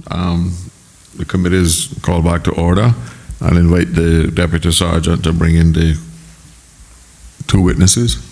The committee is called back to order. I'll invite the Deputy Sergeant to bring in the two witnesses.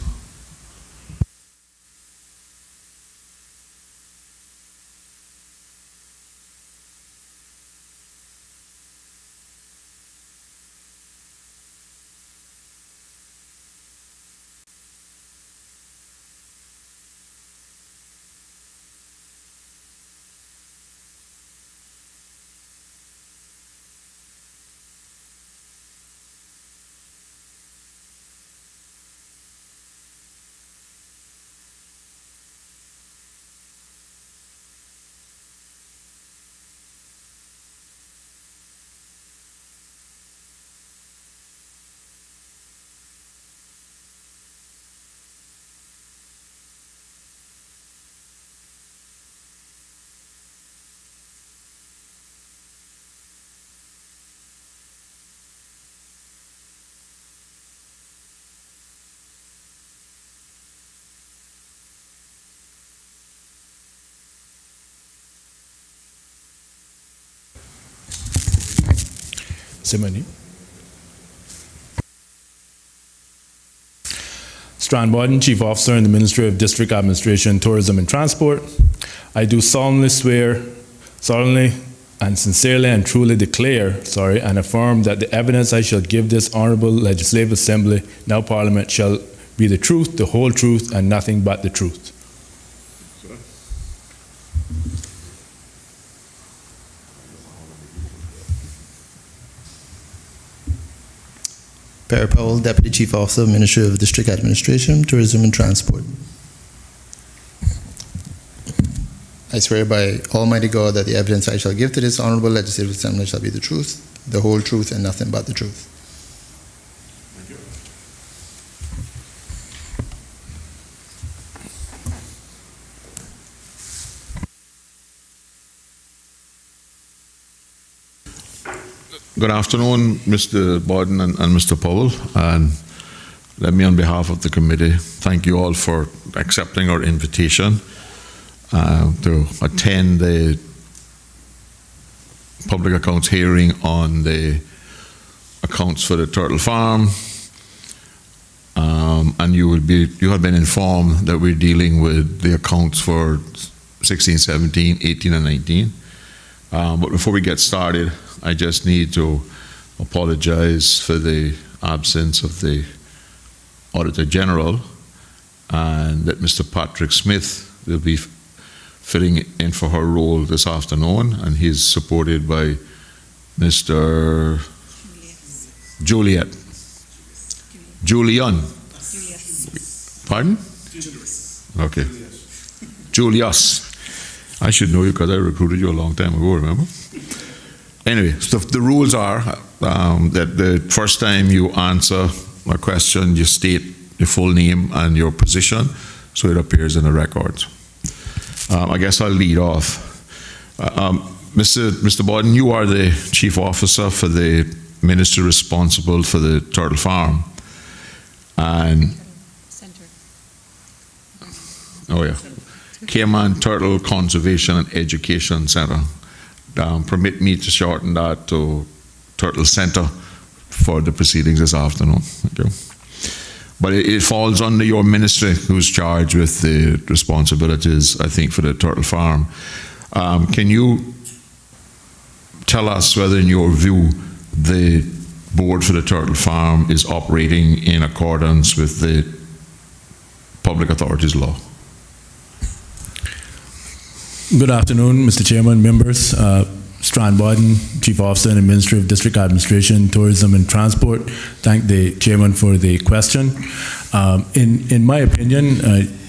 Simony. Strand Borden, Chief Officer in the Ministry of District Administration, Tourism and Transport. I do solemnly and sincerely and truly declare, and affirm that the evidence I shall give this Honourable Legislative Assembly, now Parliament, shall be the truth, the whole truth, and nothing but the truth. Perry Powell, Deputy Chief Officer, Ministry of District Administration, Tourism and Transport. I swear by Almighty God that the evidence I shall give to this Honourable Legislative Assembly shall be the truth, the whole truth, and nothing but the truth. Thank you. Good afternoon, Mr. Borden and Mr. Powell, and let me, on behalf of the committee, thank you all for accepting our invitation to attend the public accounts hearing on the accounts for the Turtle Farm. And you have been informed that we're dealing with the accounts for 16, 17, 18, and 19. But before we get started, I just need to apologize for the absence of the Auditor General, and that Mr. Patrick Smith will be filling in for her role this afternoon, and he's supported by Mr. Julian. Pardon? Okay. Julius. I should know you because I recruited you a long time ago, remember? Anyway, so the rules are that the first time you answer a question, you state your full name and your position so it appears in the records. I guess I'll lead off. Mr. Borden, you are the Chief Officer for the ministry responsible for the Turtle Farm. And Cayman Turtle Conservation and Education Center. Permit me to shorten that to Turtle Center for the proceedings this afternoon. Okay. But it falls under your ministry, who's charged with the responsibilities, I think, for the Turtle Farm. Can you tell us whether, in your view, the board for the Turtle Farm is operating in accordance with the Public Authorities Law? Good afternoon, Mr. Chairman, members. Strand Borden, Chief Officer in the Ministry of District Administration, Tourism and Transport. Thank the Chairman for the question. In my opinion,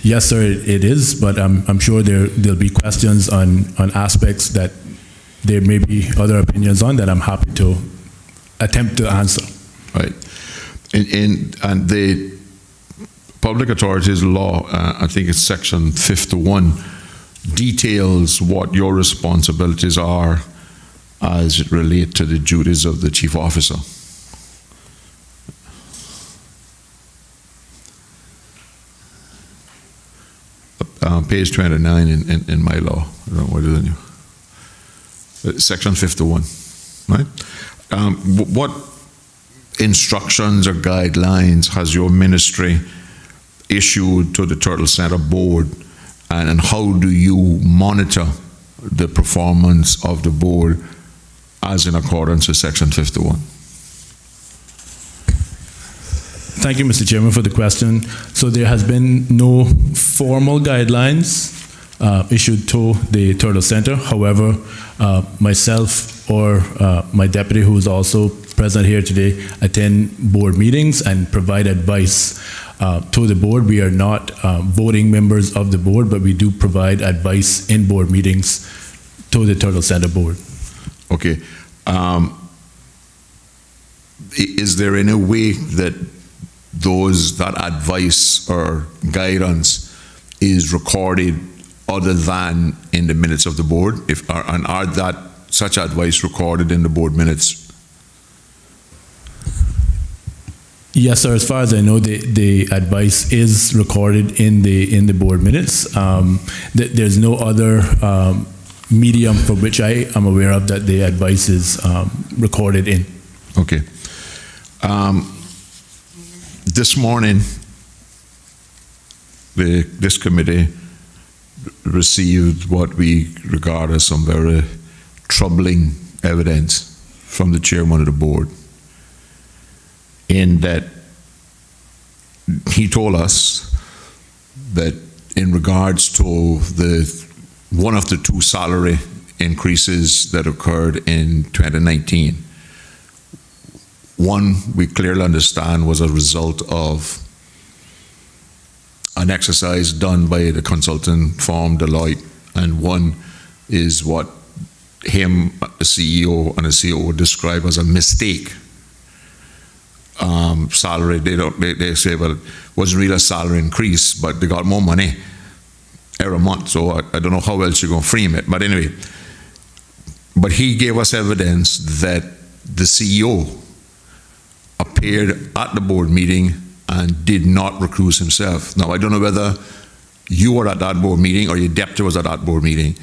yes, sir, it is, but I'm sure there'll be questions on aspects that there may be other opinions on that I'm happy to attempt to answer. Right. And the Public Authorities Law, I think it's section 51, details what your responsibilities are as it relates to the duties of the Chief Officer. Page 29 in my law. I don't know what is in you. Section 51, right? What instructions or guidelines has your ministry issued to the Turtle Center board, and how do you monitor the performance of the board as in accordance with Section 51? Thank you, Mr. Chairman, for the question. So there has been no formal guidelines issued to the Turtle Center. However, myself or my deputy, who is also present here today, attend board meetings and provide advice to the board. We are not voting members of the board, but we do provide advice in board meetings to the Turtle Center board. Okay. Is there any way that that advice or guidance is recorded other than in the minutes of the board? And are that such advice recorded in the board minutes? Yes, sir. As far as I know, the advice is recorded in the board minutes. There's no other medium for which I am aware of that the advice is recorded in. Okay. This morning, this committee received what we regard as some very troubling evidence from the chairman of the board, in that he told us that in regards to one of the two salary increases that occurred in 2019, one, we clearly understand, was a result of an exercise done by the consulting firm Deloitte, and one is what him, the CEO, and the CEO would describe as a mistake salary. They say, well, it wasn't really a salary increase, but they got more money every month. So I don't know how else you're going to frame it. But anyway, but he gave us evidence that the CEO appeared at the board meeting and did not recuse himself. Now, I don't know whether you were at that board meeting or your deputy was at that board meeting,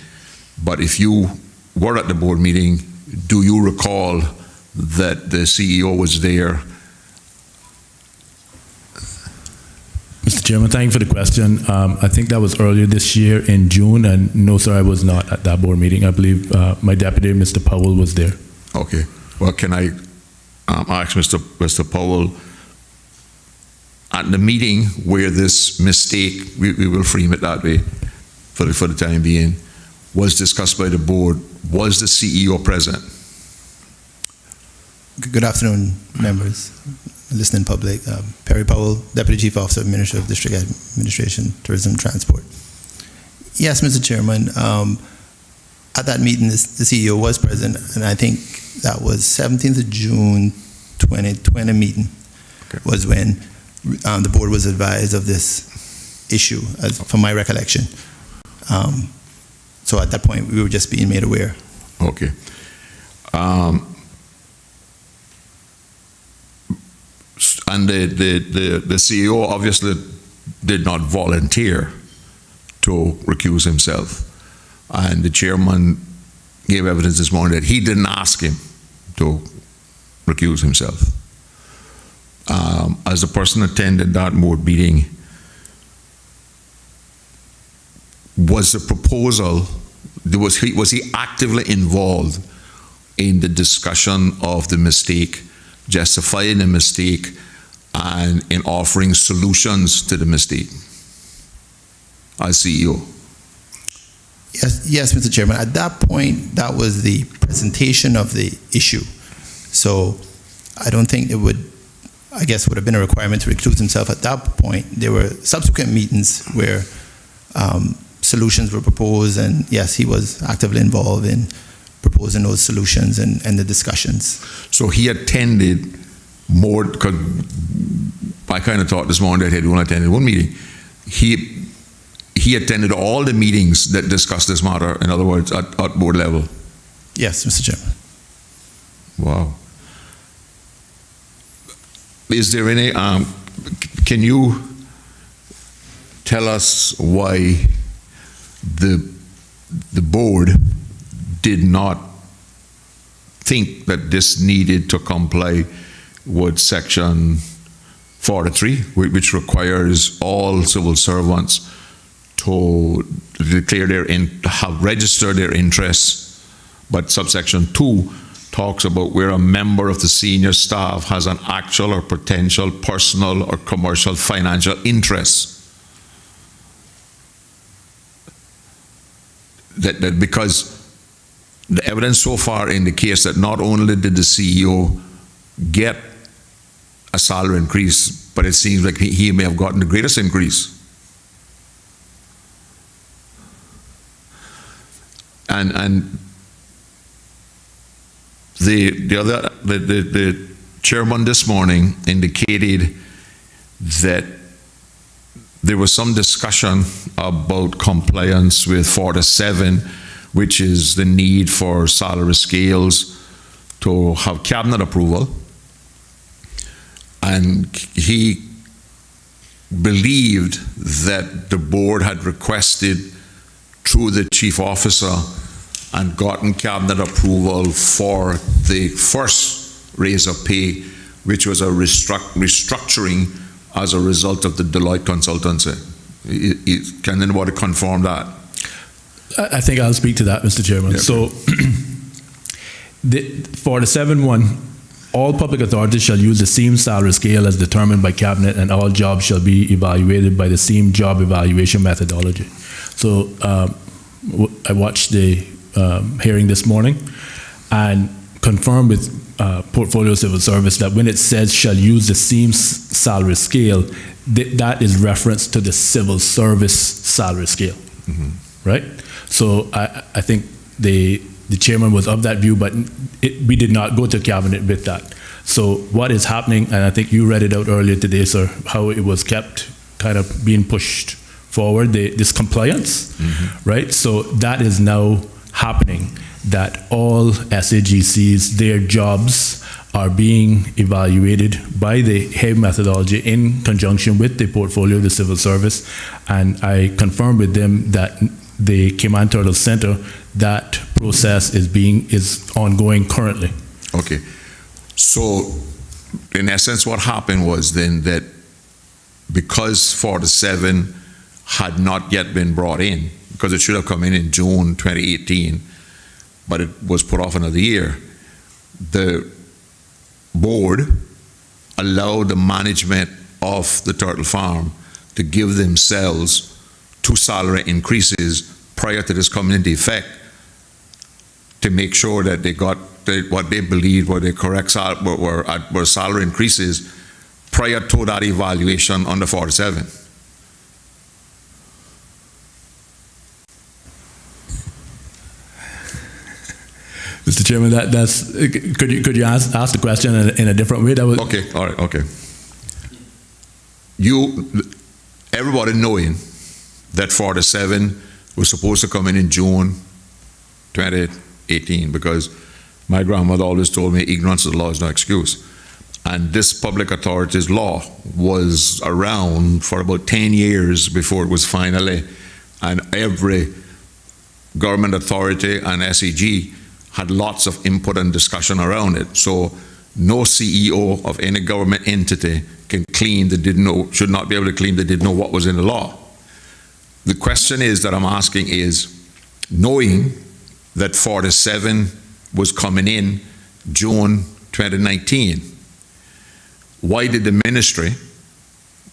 but if you were at the board meeting, do you recall that the CEO was there? Mr. Chairman, thank you for the question. I think that was earlier this year in June, and no, sir, I was not at that board meeting. I believe my deputy, Mr. Powell, was there. Okay. Well, can I ask Mr. Powell, at the meeting where this mistake, we will frame it that way for the time being, was discussed by the board, was the CEO present? Good afternoon, members, listening public. Perry Powell, Deputy Chief Officer, Minister of District Administration, Tourism, Transport. Yes, Mr. Chairman, at that meeting, the CEO was present, and I think that was 17th of June 2020 meeting. Okay. Was when the board was advised of this issue, from my recollection. So at that point, we were just being made aware. Okay. And the CEO obviously did not volunteer to recuse himself. And the chairman gave evidence this morning that he didn't ask him to recuse himself. As the person attended that board meeting, was the proposal, was he actively involved in the discussion of the mistake, justifying the mistake, and in offering solutions to the mistake as CEO? Yes, Mr. Chairman. At that point, that was the presentation of the issue. So I don't think it would have been a requirement to recuse himself at that point. There were subsequent meetings where solutions were proposed, and yes, he was actively involved in proposing those solutions and the discussions. So he attended more, because I kind of thought this morning that he had only attended one meeting. He attended all the meetings that discussed this matter, in other words, at board level. Yes, Mr. Chairman. Wow. Is there any, can you tell us why the board did not think that this needed to comply with Section 43, which requires all civil servants to declare have registered their interests. But subsection 2 talks about where a member of the senior staff has an actual or potential personal or commercial financial interest. That because the evidence so far indicates that not only did the CEO get a salary increase, but it seems like he may have gotten the greatest increase. And the chairman this morning indicated that there was some discussion about compliance with 47, which is the need for salary scales to have cabinet approval. And he believed that the board had requested through the chief officer and gotten cabinet approval for the first raise of pay, which was a restructuring as a result of the Deloitte consultancy. Can anybody confirm that? I think I'll speak to that, Mr. Chairman. Yeah, so, for the 7-1, all public authorities shall use the same salary scale as determined by Cabinet, and all jobs shall be evaluated by the same job evaluation methodology. So, I watched the hearing this morning and confirmed with Portfolio Civil Service that when it says shall use the same salary scale, that is reference to the civil service salary scale, right? So I think the chairman was of that view, but we did not go to cabinet with that. So what is happening, and I think you read it out earlier today, sir, how it was kept kind of being pushed forward, this compliance, right? So that is now happening, that all SAGCs, their jobs are being evaluated by the HEB methodology in conjunction with the portfolio of the civil service. And I confirmed with them that the Cayman Turtle Center, that process is ongoing currently. Okay. So in essence, what happened was then that because 47 had not yet been brought in, because it should have come in June 2018, but it was put off another year, the board allowed the management of the turtle farm to give themselves 2 salary increases prior to this coming into effect to make sure that they got what they believed were the correct were salary increases prior to that evaluation under 47. Mr. Chairman, that's could you ask the question in a different way? That was okay. All right. Okay. Everybody knowing that 47 was supposed to come in June 2018, because my grandmother always told me ignorance of the law is no excuse. And this public authorities law was around for about 10 years before it was finally, and every government authority and SEG had lots of input and discussion around it. So no CEO of any government entity can claim they didn't know, should not be able to claim they didn't know what was in the law. The question is that I'm asking is, knowing that 47 was coming in June 2019, why did the ministry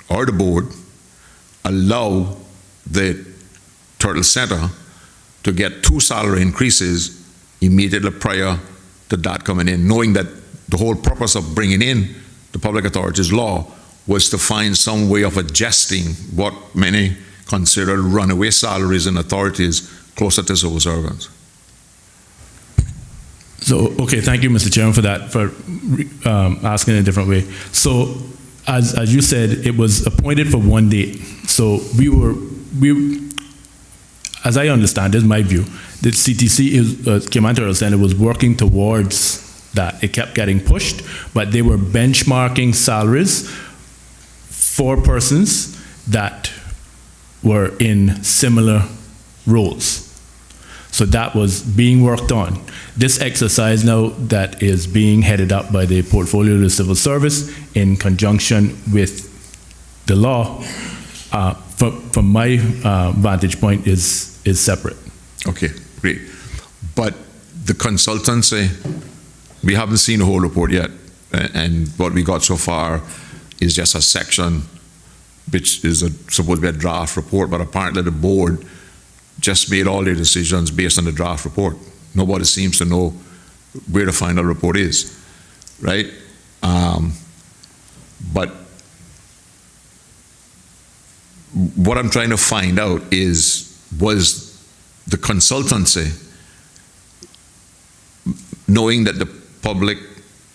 or the board allow the Turtle Center to get 2 salary increases immediately prior to that coming in, knowing that the whole purpose of bringing in the public authorities law was to find some way of adjusting what many consider runaway salaries and authorities closer to civil servants? So, okay, thank you, Mr. Chairman, for that, for asking in a different way. So, as you said, it was appointed for 1 date. So as I understand, this is my view, the CTC, Cayman Turtle Center, was working towards that. It kept getting pushed, but they were benchmarking salaries for persons that were in similar roles. So that was being worked on. This exercise now that is being headed up by the Portfolio of the Civil Service in conjunction with the law, from my vantage point, is separate. Okay, great. But the consultancy, we haven't seen the whole report yet, and what we got so far is just a section, which is supposed to be a draft report, but apparently the board just made all their decisions based on the draft report. Nobody seems to know where the final report is, right? But what I'm trying to find out is, was the consultancy, knowing that the Public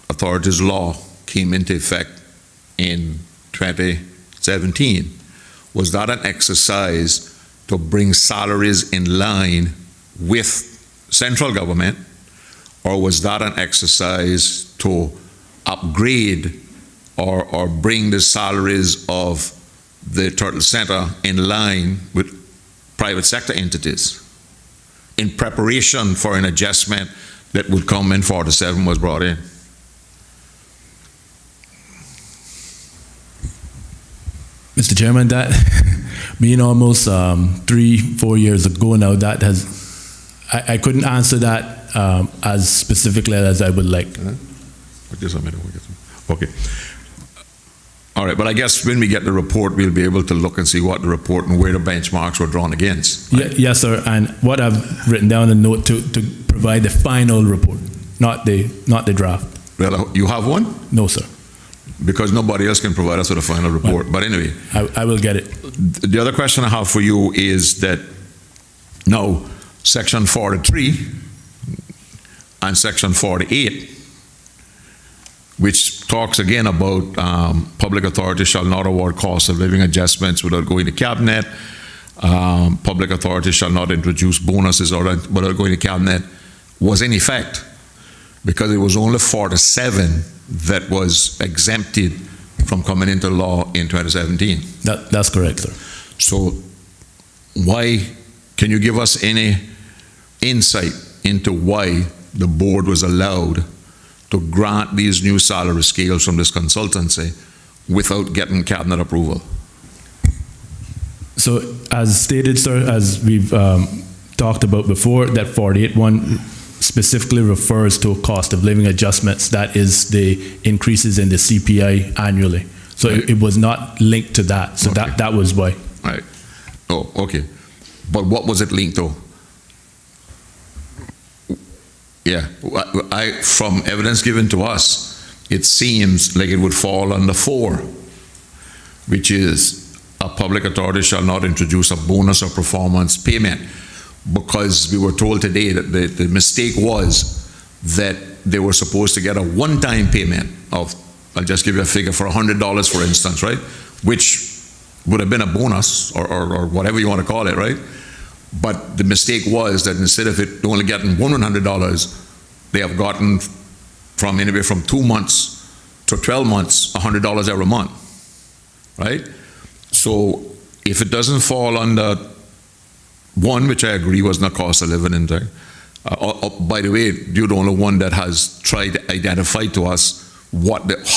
Authorities Law came into effect in 2017, was that an exercise to bring salaries in line with central government, or was that an exercise to upgrade or bring the salaries of the Turtle Center in line with private sector entities in preparation for an adjustment that would come when 47 was brought in? Mr. Chairman, that being almost 3-4 years ago now, that has, I couldn't answer that as specifically as I would like. Okay. All right, but I guess when we get the report, we'll be able to look and see what the report and where the benchmarks were drawn against. Right? Yes, sir. And what I've written down a note to provide the final report, not the draft. Well, you have one? No, sir. Because nobody else can provide us with a final report. Well, but anyway. I will get it. The other question I have for you is that now Section 43 and Section 48, which talks again about public authorities shall not award cost of living adjustments without going to cabinet. Public authorities shall not introduce bonuses without going to cabinet, was in effect because it was only 47 that was exempted from coming into law in 2017. That's correct, sir. So why, can you give us any insight into why the board was allowed to grant these new salary scales from this consultancy without getting cabinet approval? So as stated, sir, as we've talked about before, that 48.1 specifically refers to cost of living adjustments. That is the increases in the CPI annually. So right. it was not linked to that. So okay. that was why. Right. Oh, okay. But what was it linked to? Yeah, from evidence given to us, it seems like it would fall under 4, which is a public authority shall not introduce a bonus or performance payment, because we were told today that the mistake was that they were supposed to get a one-time payment of, I'll just give you a figure, for $100, for instance, right? Which would have been a bonus or whatever you want to call it, right? But the mistake was that instead of it only getting $100, they have gotten from anywhere from 2 months to 12 months, $100 every month, right? So if it doesn't fall under 1, which I agree was not cost of living in there, by the way, you're the only one that has tried to identify to us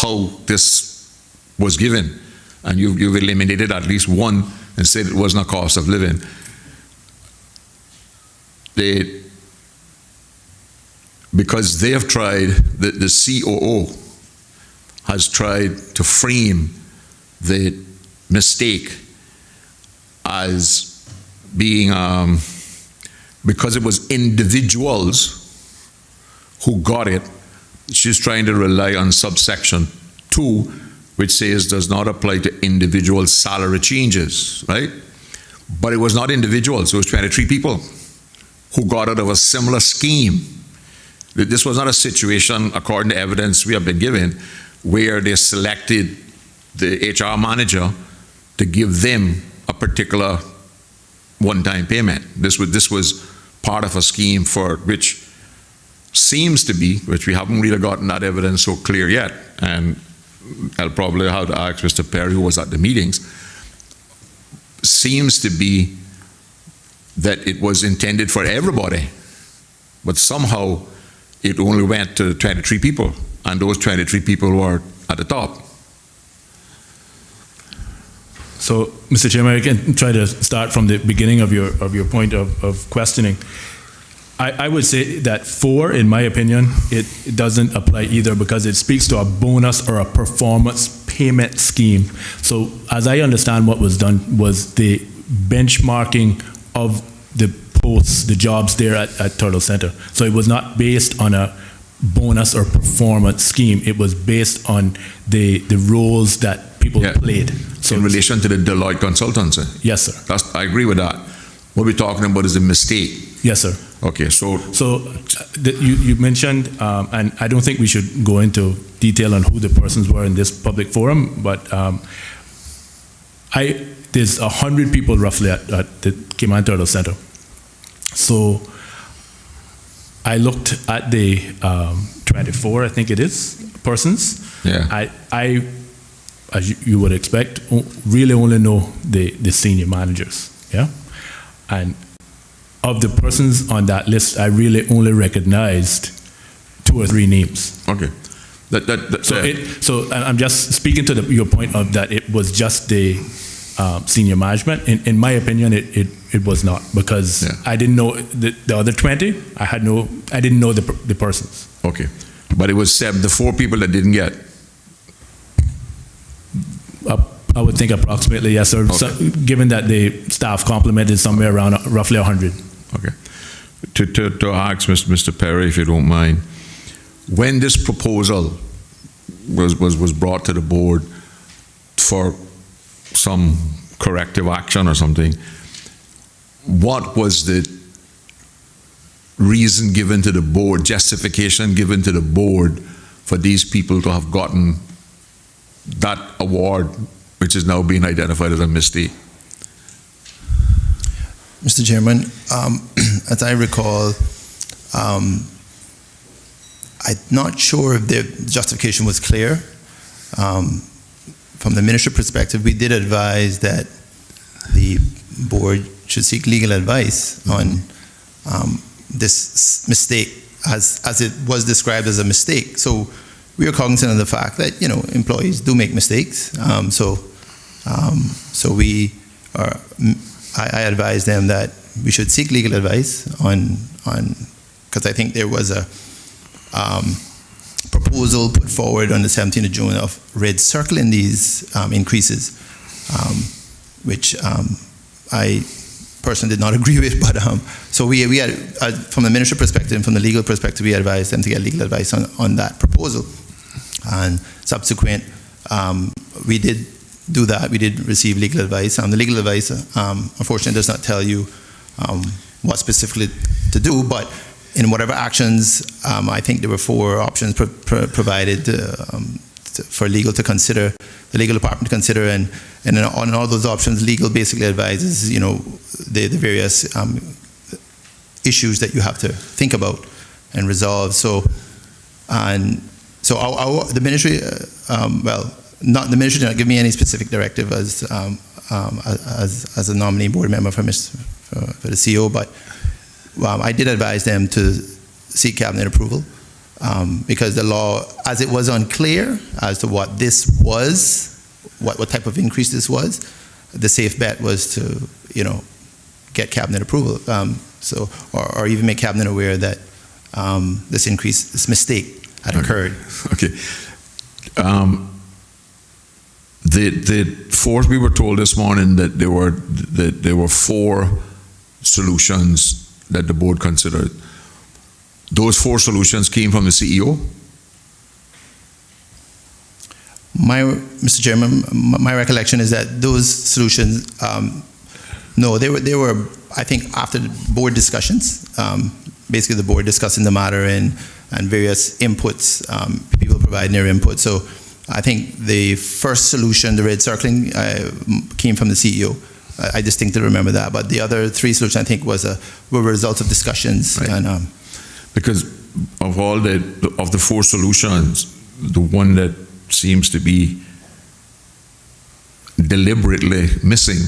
how this was given, and you've eliminated at least 1 and said it was not cost of living. Because they have tried, the COO has tried to frame the mistake as being, because it was individuals who got it, she's trying to rely on subsection 2, which says does not apply to individual salary changes, right? But it was not individuals, it was 23 people who got out of a similar scheme. This was not a situation, according to evidence we have been given, where they selected the HR manager to give them a particular one-time payment. This was part of a scheme for which seems to be, which we haven't really gotten that evidence so clear yet, and I'll probably have to ask Mr. Perry, who was at the meetings, seems to be that it was intended for everybody, but somehow it only went to 23 people, and those 23 people were at the top. So, Mr. Chairman, I can try to start from the beginning of your point of questioning. I would say that 4, in my opinion, it doesn't apply either because it speaks to a bonus or a performance payment scheme. So as I understand what was done was the benchmarking of the posts, the jobs there at Turtle Center. So it was not based on a bonus or performance scheme. It was based on the roles that people played. So in relation to the Deloitte consultancy? Yes, sir. I agree with that. What we're talking about is a mistake. Yes, sir. Okay, so you mentioned, and I don't think we should go into detail on who the persons were in this public forum, but there's 100 people roughly at the Cayman Turtle Center. So I looked at the 24, I think it is, persons. Yeah. I as you would expect, really only know the senior managers. Yeah, and of the persons on that list, I really only recognized 2 or 3 names. Okay. So I'm just speaking to your point of that it was just the senior management. In my opinion, it was not, because I didn't know the other 20. I didn't know the persons. Okay, but it was the 4 people that didn't get. I would think approximately, yes, sir. Okay. So, given that the staff complemented somewhere around roughly 100. Okay. To ask Mr. Perry, if you don't mind, when this proposal was brought to the board for some corrective action or something, what was the reason given to the board, justification given to the board for these people to have gotten that award, which is now being identified as a mistake? Mr. Chairman, as I recall, I'm not sure if the justification was clear. From the minister perspective, we did advise that the board should seek legal advice on this mistake, as it was described as a mistake. So we are cognizant of the fact that employees do make mistakes. So we are. I advised them that we should seek legal advice on because I think there was a proposal put forward on the 17th of June of red circling these increases, which I personally did not agree with. But so we had, from the ministry perspective and from the legal perspective, we advised them to get legal advice on that proposal. And subsequent, we did do that. We did receive legal advice. The legal advice, unfortunately, does not tell you what specifically to do, but in whatever actions, I think there were 4 options provided for legal to consider, the legal department to consider, and on all those options, legal basically advises, the various issues that you have to think about and resolve. So the ministry, the ministry did not give me any specific directive as a nominee board member for the CEO, but I did advise them to seek cabinet approval because the law, as it was unclear as to what this was, what type of increase this was, the safe bet was to get cabinet approval, or even make cabinet aware that this increase, this mistake had occurred. Okay. The 4th, we were told this morning that there were 4 solutions that the board considered. Those 4 solutions came from the CEO? Mr. Chairman, my recollection is that those solutions, no, they were, I think, after the board discussions, basically the board discussing the matter and various inputs, people providing their input. So I think the first solution, the red circling, came from the CEO. I distinctly remember that, but the other 3 solutions, I think, were results of discussions. Right. And because of all the 4 solutions, the one that seems to be deliberately missing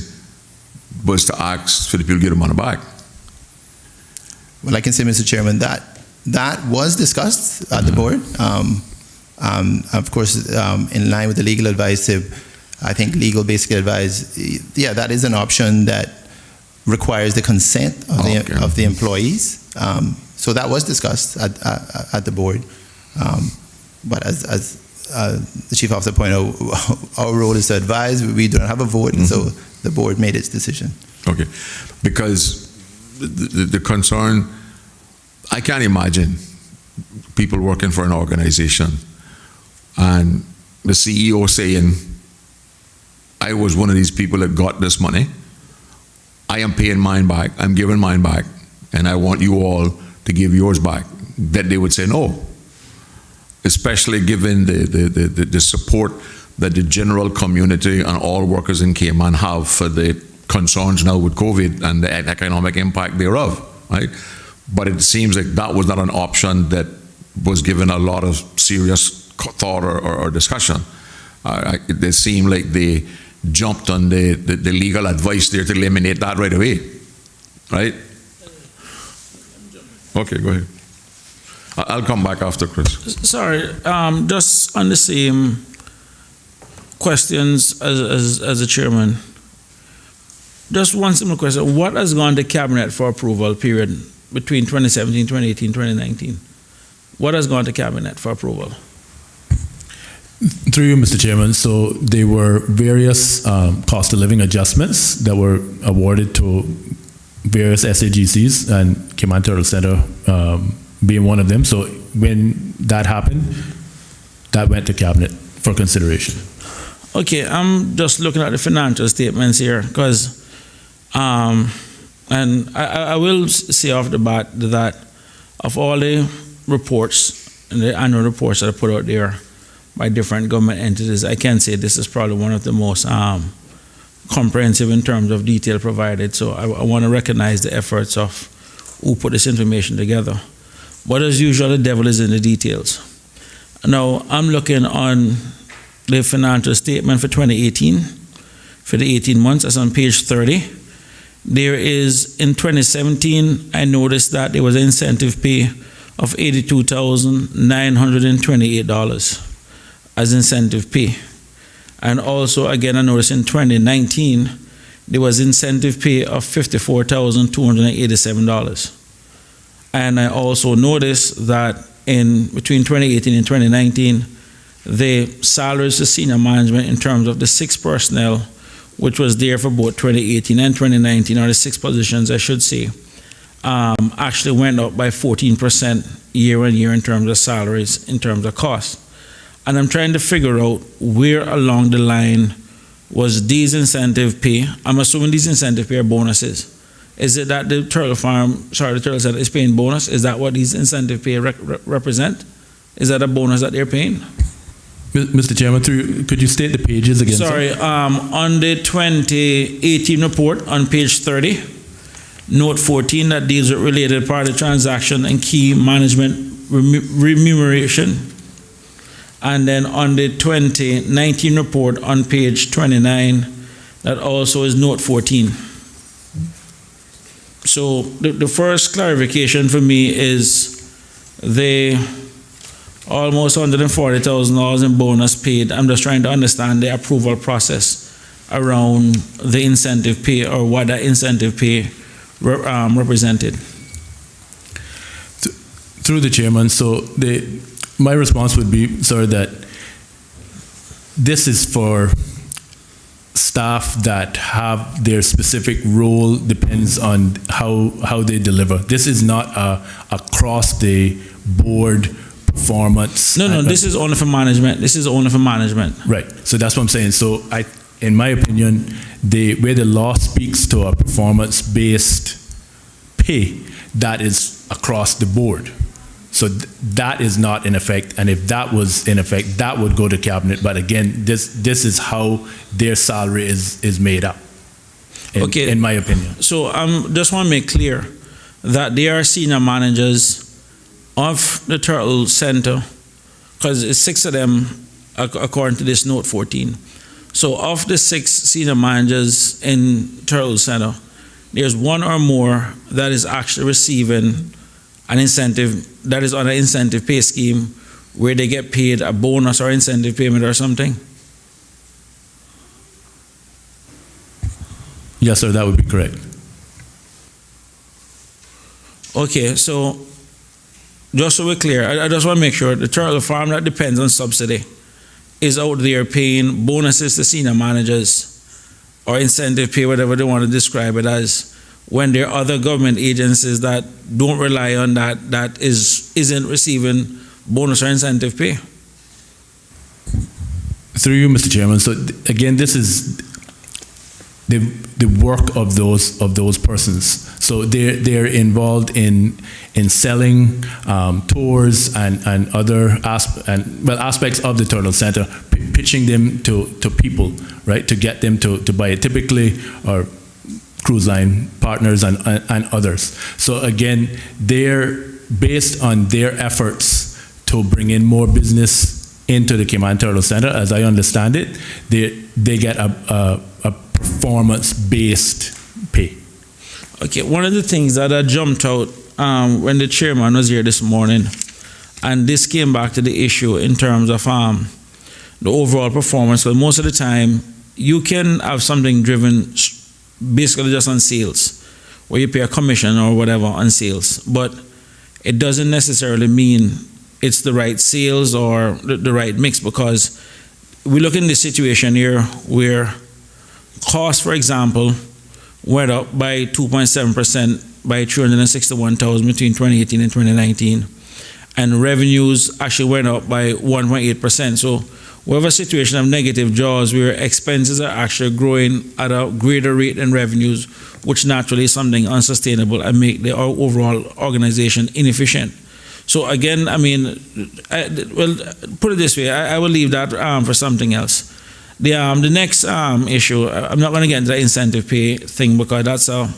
was to ask for the people to get the money back. Well, I can say, Mr. Chairman, that was discussed at the board. Of course, in line with the legal advice, I think legal basically advised, yeah, that is an option that requires the consent of the employees. So that was discussed at the board. But as the chief officer pointed out, our role is to advise. We don't have a vote, and so the board made its decision. Okay, because the concern, I can't imagine people working for an organization and the CEO saying, I was one of these people that got this money, I am paying mine back, I'm giving mine back, and I want you all to give yours back, that they would say no. Especially given the support that the general community and all workers in Cayman have for the concerns now with COVID and the economic impact thereof, right? But it seems like that was not an option that was given a lot of serious thought or discussion. It seemed like they jumped on the legal advice there to eliminate that right away, right? Okay, go ahead. I'll come back after Chris. Sorry, just on the same questions as the chairman. Just one simple question. What has gone to cabinet for approval period between 2017, 2018, 2019? What has gone to cabinet for approval? Through you, Mr. Chairman, so there were various cost of living adjustments that were awarded to various SAGCs, and Cayman Turtle Center being one of them. So when that happened, that went to cabinet for consideration. Okay, I'm just looking at the financial statements here, because, and I will say off the bat that of all the reports and the annual reports that are put out there by different government entities, I can say this is probably one of the most comprehensive in terms of detail provided. So I want to recognize the efforts of who put this information together. But as usual, the devil is in the details. Now, I'm looking on the financial statement for 2018, for the 18 months, that's on page 30. There is, in 2017, I noticed that there was an incentive pay of $82,928 as incentive pay. And also, again, I noticed in 2019, there was incentive pay of $54,287. And I also noticed that in between 2018 and 2019, the salaries to senior management in terms of the 6 personnel, which was there for both 2018 and 2019, or the 6 positions, I should say, actually went up by 14% year on year in terms of salaries, in terms of costs. And I'm trying to figure out where along the line was these incentive pay. I'm assuming these incentive pay are bonuses. Is it that the Turtle Center is paying bonus? Is that what these incentive pay represent? Is that a bonus that they're paying? Mr. Chairman, could you state the pages again? Sorry, on the 2018 report on page 30, note 14 that deals with related party transaction and key management remuneration. And then on the 2019 report on page 29, that also is note 14. So the first clarification for me is the almost $140,000 in bonus paid. I'm just trying to understand the approval process around the incentive pay, or what that incentive pay represented. Through the chairman, so my response would be, sir, that this is for staff that have their specific role, depends on how they deliver. This is not across the board performance. No, this is only for management. This is only for management. Right. So that's what I'm saying. So in my opinion, where the law speaks to a performance-based pay, that is across the board. So that is not in effect, and if that was in effect, that would go to cabinet. But again, this is how their salary is made up, in my opinion. So just want to make clear that they are senior managers of the Turtle Center, because it's 6 of them according to this note 14. So of the 6 senior managers in Turtle Center, there's one or more that is actually receiving an incentive, that is on an incentive pay scheme where they get paid a bonus or incentive payment or something? Yes, sir, that would be correct. Okay, so just so we're clear, I just want to make sure the turtle farm that depends on subsidy is out there paying bonuses to senior managers or incentive pay, whatever they want to describe it as, when there are other government agencies that don't rely on that isn't receiving bonus or incentive pay. Through you, Mr. Chairman. So again, this is the work of those persons. So they're involved in selling tours and other aspects of the Turtle Center, pitching them to people, right, to get them to buy it. Typically, or cruise line partners and others. So again, they're based on their efforts to bring in more business into the Cayman Turtle Center. As I understand it, they get a performance-based pay. Okay, one of the things that jumped out when the chairman was here this morning, and this came back to the issue in terms of the overall performance, because most of the time you can have something driven basically just on sales, where you pay a commission or whatever on sales, but it doesn't necessarily mean it's the right sales or the right mix, because we look in this situation here where costs, for example, went up by 2.7% by 361,000 between 2018 and 2019, and revenues actually went up by 1.8%. So we have a situation of negative jaws where expenses are actually growing at a greater rate than revenues, which naturally is something unsustainable and make the overall organization inefficient. So again, I mean, well, put it this way, I will leave that for something else. The next issue, I'm not going to get into the incentive pay thing, because that's a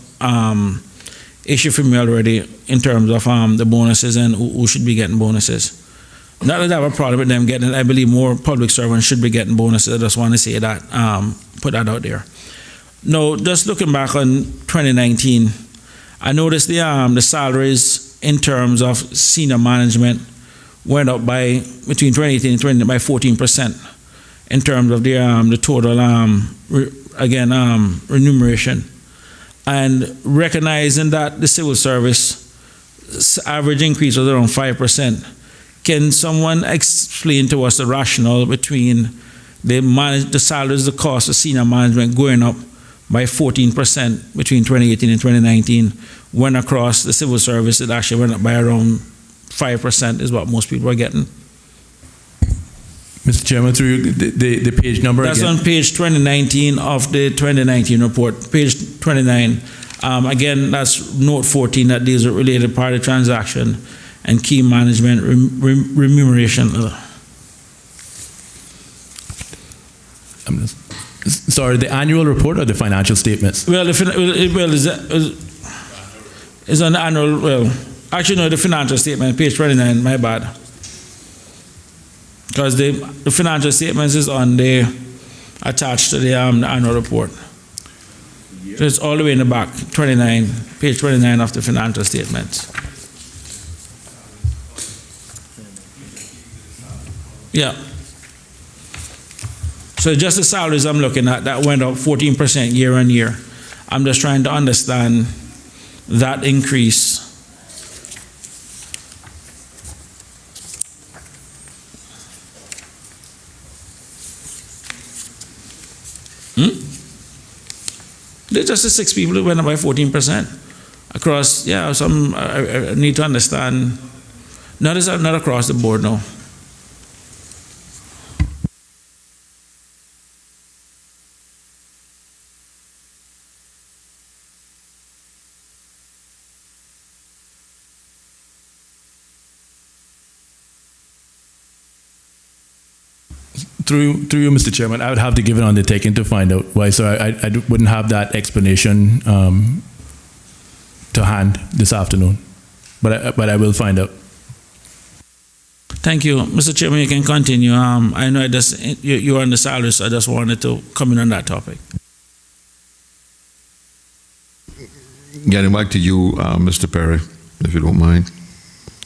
issue for me already in terms of the bonuses and who should be getting bonuses. Not that I have a problem with them getting it. I believe more public servants should be getting bonuses. I just want to say that, put that out there. Now, just looking back on 2019, I noticed the salaries in terms of senior management went up by between 2018 and 2020 by 14% in terms of the total remuneration, and recognizing that the civil service average increase was around 5%. Can someone explain to us the rationale between the salaries, the cost of senior management going up by 14% between 2018 and 2019, when across the civil service it actually went up by around 5% is what most people are getting? Mr. Chairman, through the page number That's again. on page 2019 of the 2019 report, page 29. Again, that's note 14 that deals with related party transaction and key management remuneration. Sorry, the annual report or the financial statements? Well, it's on the annual, well, actually no, the financial statement, page 29, my bad. Because the financial statements is on the, attached to the annual report. So it's all the way in the back, 29, page 29 of the financial statements. Yeah. So just the salaries I'm looking at, that went up 14% year on year. I'm just trying to understand that increase. There's just the 6 people who went up by 14% across. Yeah, some I need to understand. Not across the board, no. Through you, Mr. Chairman, I would have to give an undertaking to find out why. So I wouldn't have that explanation to hand this afternoon, but I will find out. Thank you, Mr. Chairman. You can continue. I know you're on the salary, so I just wanted to come in on that topic. getting back to you, Mr. Perry, if you don't mind,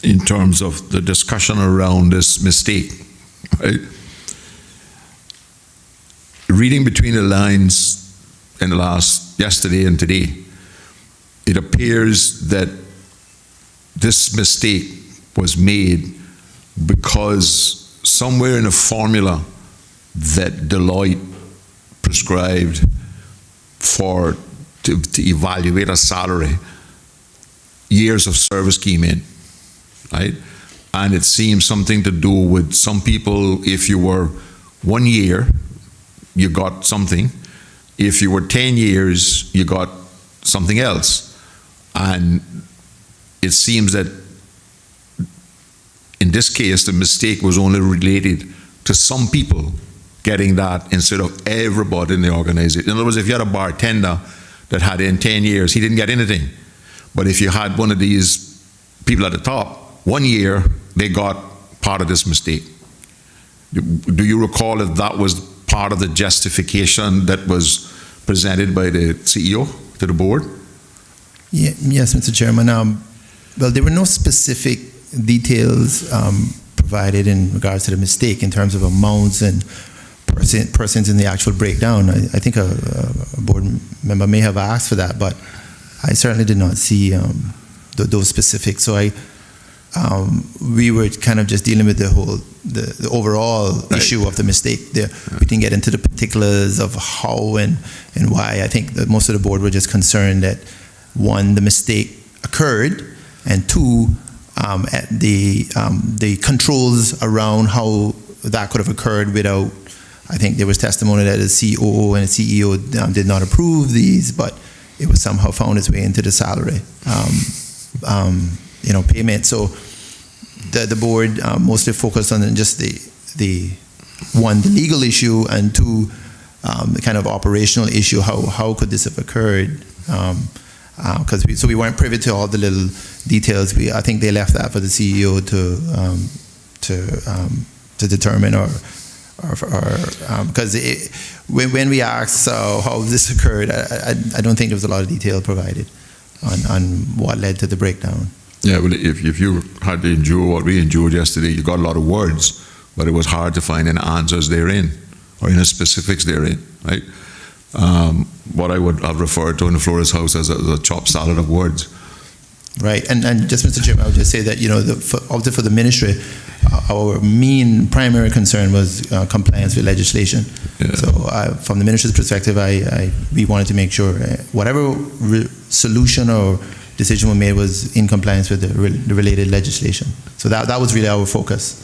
in terms of the discussion around this mistake, right? Reading between the lines in the yesterday and today, it appears that this mistake was made because somewhere in a formula that Deloitte prescribed to evaluate a salary, years of service came in, right? And it seems something to do with some people, if you were 1 year, you got something. If you were 10 years, you got something else. And it seems that in this case, the mistake was only related to some people getting that instead of everybody in the organization. In other words, if you had a bartender that had in 10 years, he didn't get anything. But if you had one of these people at the top, 1 year, they got part of this mistake. Do you recall if that was part of the justification that was presented by the CEO to the board? Yeah, yes, Mr. Chairman. Well, there were no specific details provided in regards to the mistake in terms of amounts and persons in the actual breakdown. I think a board member may have asked for that, but I certainly did not see those specifics. So we were kind of just dealing with the overall issue of the mistake. We didn't get into the particulars of how and why. I think that most of the board were just concerned that, one, the mistake occurred, and two, at the controls around how that could have occurred without. I think there was testimony that the COO and the CEO did not approve these, but it was somehow found its way into the salary, payment. So the board mostly focused on just the legal issue, and two, the kind of operational issue. How could this have occurred? Because we weren't privy to all the little details. I think they left that for the CEO to determine, because when we asked how this occurred, I don't think there was a lot of detail provided on what led to the breakdown. Yeah, well, if you had to endure what we endured yesterday, you got a lot of words, but it was hard to find any answers therein or any specifics therein, right? What I would have referred to in the Flores House as a chopped salad of words. Right, and just, Mr. Chairman, I would just say that, for the ministry, our primary concern was compliance with legislation. Yeah. So from the ministry's perspective, we wanted to make sure whatever solution or decision we made was in compliance with the related legislation. So that was really our focus.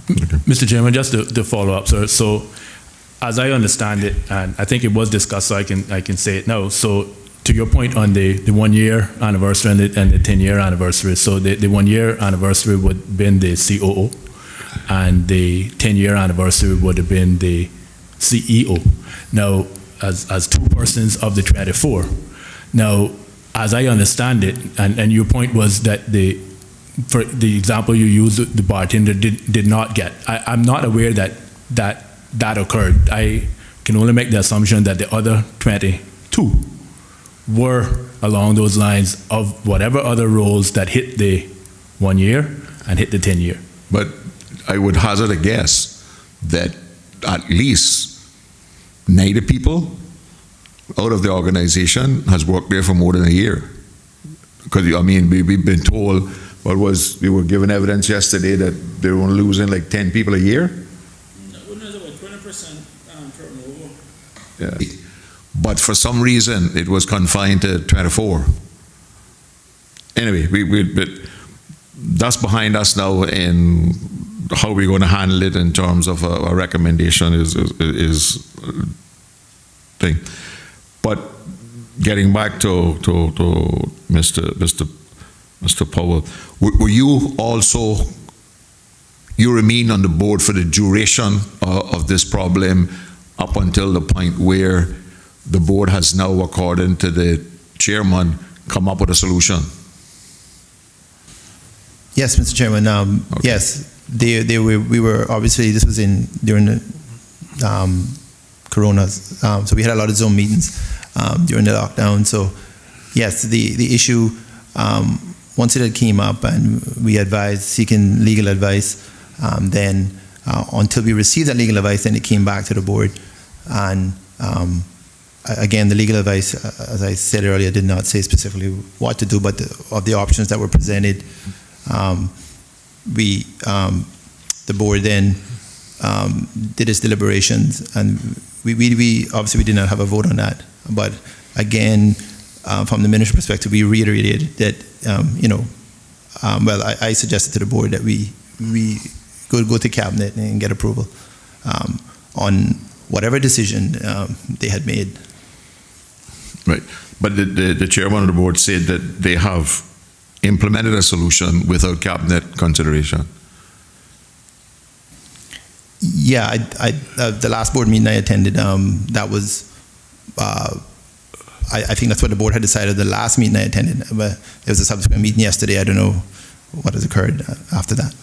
Okay. Mr. Chairman, just to follow up, sir. So as I understand it, and I think it was discussed, so I can say it now. So to your point on the 1 year anniversary and the 10-year anniversary, so the 1 year anniversary would have been the COO, and the 10-year anniversary would have been the CEO. Now, as two persons of the 24. Now, as I understand it, and your point was that for the example you used, the bartender did not get. I'm not aware that occured. I can only make the assumption that the other 22 were along those lines of whatever other roles that hit the 1 year and hit the 10-year. But I would hazard a guess that at least 90 people out of the organization has worked there for more than a year. Because, we've been told, we were given evidence yesterday that they were only losing like 10 people a year. No, it was about 20% turnover. Yeah. But for some reason, it was confined to 24. Anyway, but that's behind us now, and how we're going to handle it in terms of a recommendation is thing. But getting back to Mr. Powell, were you also, you remain on the board for the duration of this problem up until the point where the board has now, according to the chairman, come up with a solution? Yes, Mr. Chairman. Okay. Yes, we were obviously, this was during the Corona, so we had a lot of Zoom meetings during the lockdown. So yes, the issue, once it had came up and we advised seeking legal advice, then until we received that legal advice, then it came back to the board. And again, the legal advice, as I said earlier, did not say specifically what to do, but of the options that were presented, the board then did its deliberations, and we obviously did not have a vote on that. But again, from the minister's perspective, we reiterated that I suggested to the board that we go to cabinet and get approval on whatever decision they had made. Right, but the chairman of the board said that they have implemented a solution without cabinet consideration. Yeah, the last board meeting I attended, that was, I think that's what the board had decided the last meeting I attended, but there was a subsequent meeting yesterday. I don't know what has occurred after that.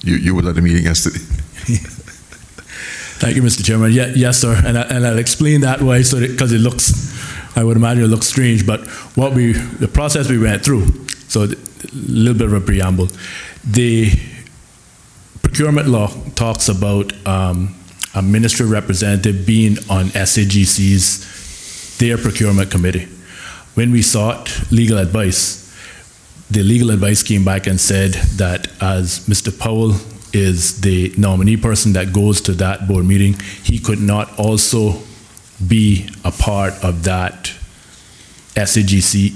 You were at the meeting yesterday. Thank you, Mr. Chairman. Yes, sir. And I'll explain that why, so because it looks, I would imagine it looks strange, but the process we went through, so a little bit of a preamble. The procurement law talks about a ministry representative being on SAGC's, their procurement committee. When we sought legal advice, the legal advice came back and said that as Mr. Powell is the nominee person that goes to that board meeting, he could not also be a part of that SAGC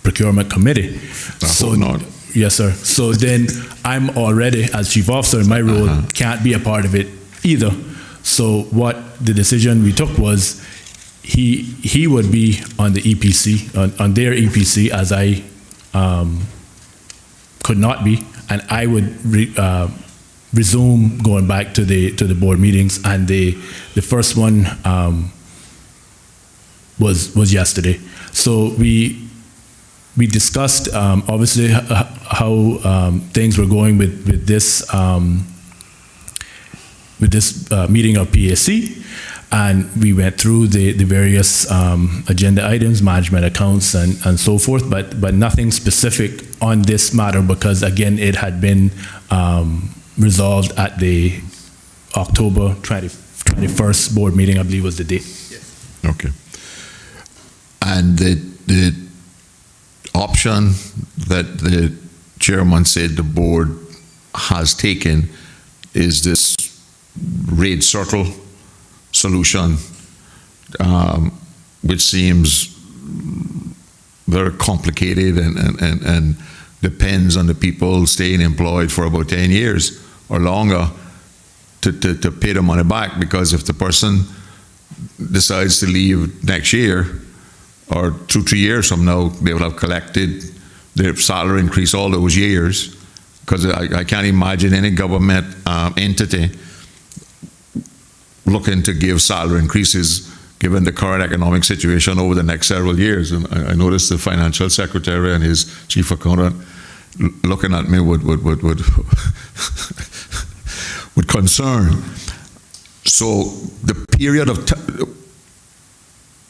procurement committee. So not. Yes, sir. So then I'm already, as chief officer in my role, can't be a part of it either. So what the decision we took was he would be on the EPC, on their EPC, as I could not be, and I would resume going back to the board meetings, and the first one was yesterday. So we discussed obviously how things were going with this meeting of PAC, and we went through the various agenda items, management accounts, and so forth, but nothing specific on this matter, because again it had been resolved at the October 21st board meeting, I believe was the date. Yes. Okay. And the option that the chairman said the board has taken is this raid circle solution, which seems very complicated and depends on the people staying employed for about 10 years or longer to pay the money back, because if the person decides to leave next year or 2-3 years from now, they will have collected their salary increase all those years, because I can't imagine any government entity looking to give salary increases given the current economic situation over the next several years. And I noticed the financial secretary and his chief accountant looking at me with concern. So the period of time,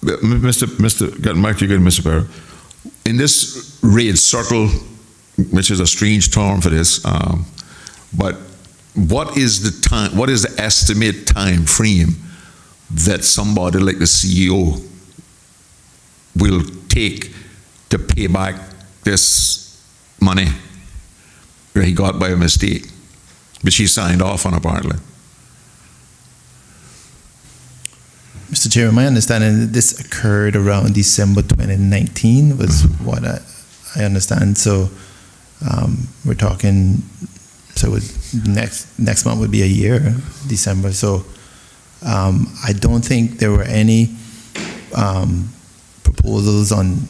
getting back to you again, Mr. Perry, in this raid circle, which is a strange term for this, but what is the estimate time frame that somebody like the CEO will take to pay back this money that he got by a mistake, which he signed off on apparently? Mr. Chair, my understanding this occurred around December 2019 was what I understand. So we're talking, so next month would be a year, December. So I don't think there were any proposals on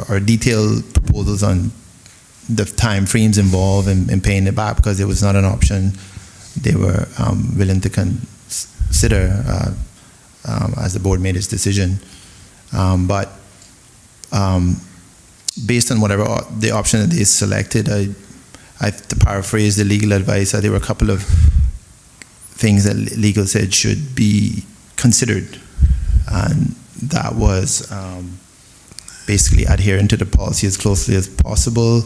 or detailed proposals on the time frames involved in paying it back, because it was not an option they were willing to consider as the board made its decision. But based on whatever the option that they selected, to paraphrase the legal advice, there were a couple of things that legal said should be considered, and that was basically adhering to the policy as closely as possible,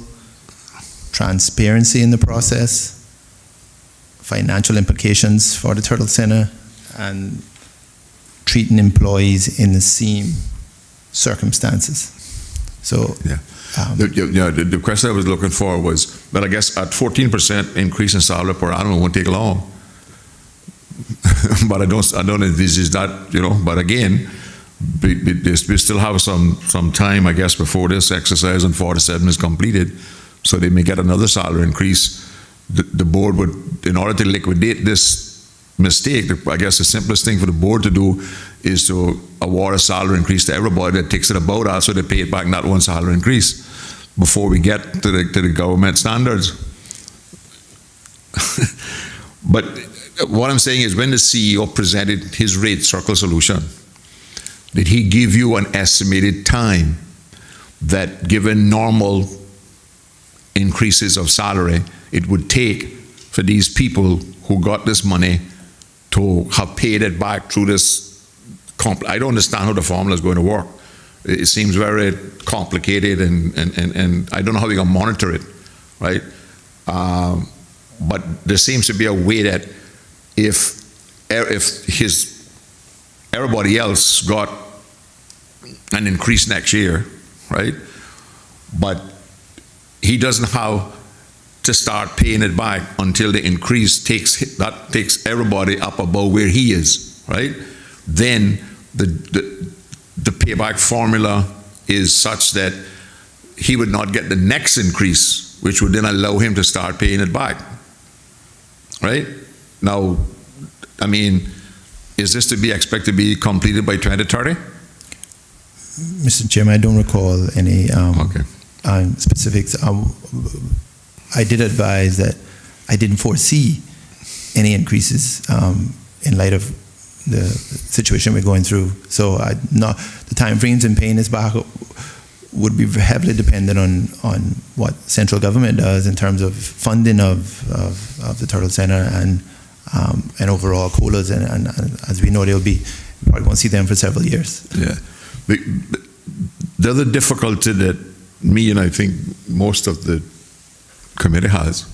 transparency in the process, financial implications for the Turtle Center, and treating employees in the same circumstances. So, Yeah. The question I was looking for was, but I guess at 14% increase in salary per annum, it won't take long. But I don't envisage that, but again, we still have some time, I guess, before this exercise on 47 is completed, so they may get another salary increase. The board would, in order to liquidate this mistake, I guess the simplest thing for the board to do is to award a salary increase to everybody that takes it about that, so they pay it back not one salary increase before we get to the government standards. But what I'm saying is, when the CEO presented his rate circle solution, did he give you an estimated time that, given normal increases of salary, it would take for these people who got this money to have paid it back through this? I don't understand how the formula is going to work. It seems very complicated, and I don't know how we can monitor it, right? But there seems to be a way that if everybody else got an increase next year, right? But he doesn't have to start paying it back until the increase takes everybody up above where he is, right? Then the payback formula is such that he would not get the next increase, which would then allow him to start paying it back, right? Now, I mean, is this to be expected to be completed by 2030? Mr. Chairman, I don't recall any Okay. specifics. I did advise that I didn't foresee any increases in light of the situation we're going through. So the time frames and paying this back would be heavily dependent on what central government does in terms of funding of the Turtle Center and overall COLAs, and as we know, we probably won't see them for several years. Yeah. The other difficulty that me and I think most of the committee has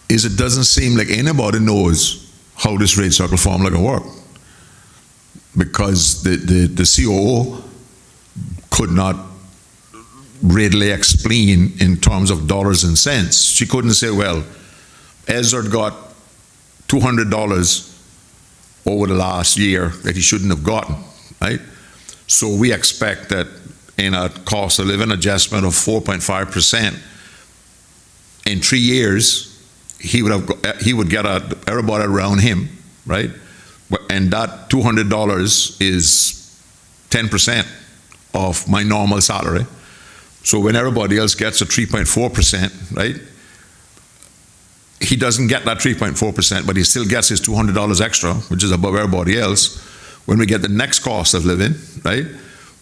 is it doesn't seem like anybody knows how this rate circle formula can work, because the COO could not readily explain in terms of dollars and cents. She couldn't say, well, Ezra got $200 over the last year that he shouldn't have gotten, right? So we expect that in a cost of living adjustment of 4.5%, in 3 years, he would get everybody around him, right? And that $200 is 10% of my normal salary. So when everybody else gets a 3.4%, right? He doesn't get that 3.4%, but he still gets his $200 extra, which is above everybody else. When we get the next cost of living, right,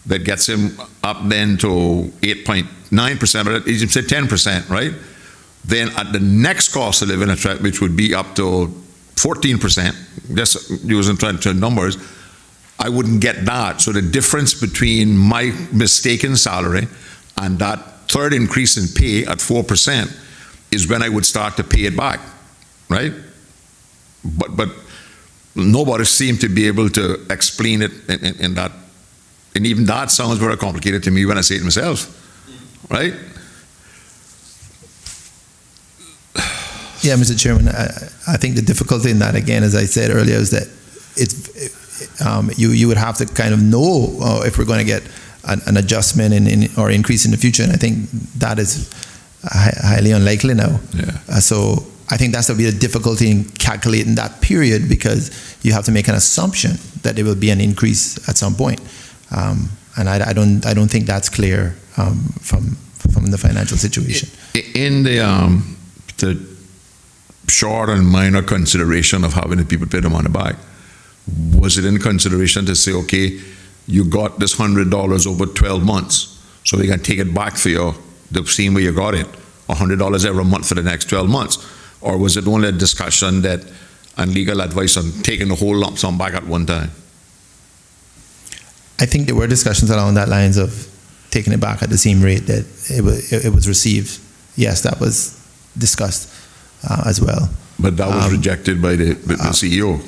that gets him up then to 8.9%, or you can say 10%, right? Then at the next cost of living, which would be up to 14%, just using traditional numbers, I wouldn't get that. So the difference between my mistaken salary and that third increase in pay at 4% is when I would start to pay it back, right? But nobody seemed to be able to explain it in that, and even that sounds very complicated to me when I say it myself, right? Yeah, Mr. Chairman, I think the difficulty in that, again, as I said earlier, is that you would have to kind of know if we're going to get an adjustment or increase in the future, and I think that is highly unlikely now. Yeah. So I think that's going to be the difficulty in calculating that period, because you have to make an assumption that there will be an increase at some point, and I don't think that's clear from the financial situation. In the short and minor consideration of having the people pay the money back, was it in consideration to say, okay, you got this $100 over 12 months, so we can take it back for you the same way you got it, $100 every month for the next 12 months? Or was it only a discussion and legal advice on taking the whole lump sum back at one time? I think there were discussions along that lines of taking it back at the same rate that it was received. Yes, that was discussed as well. But that was rejected by the CEO.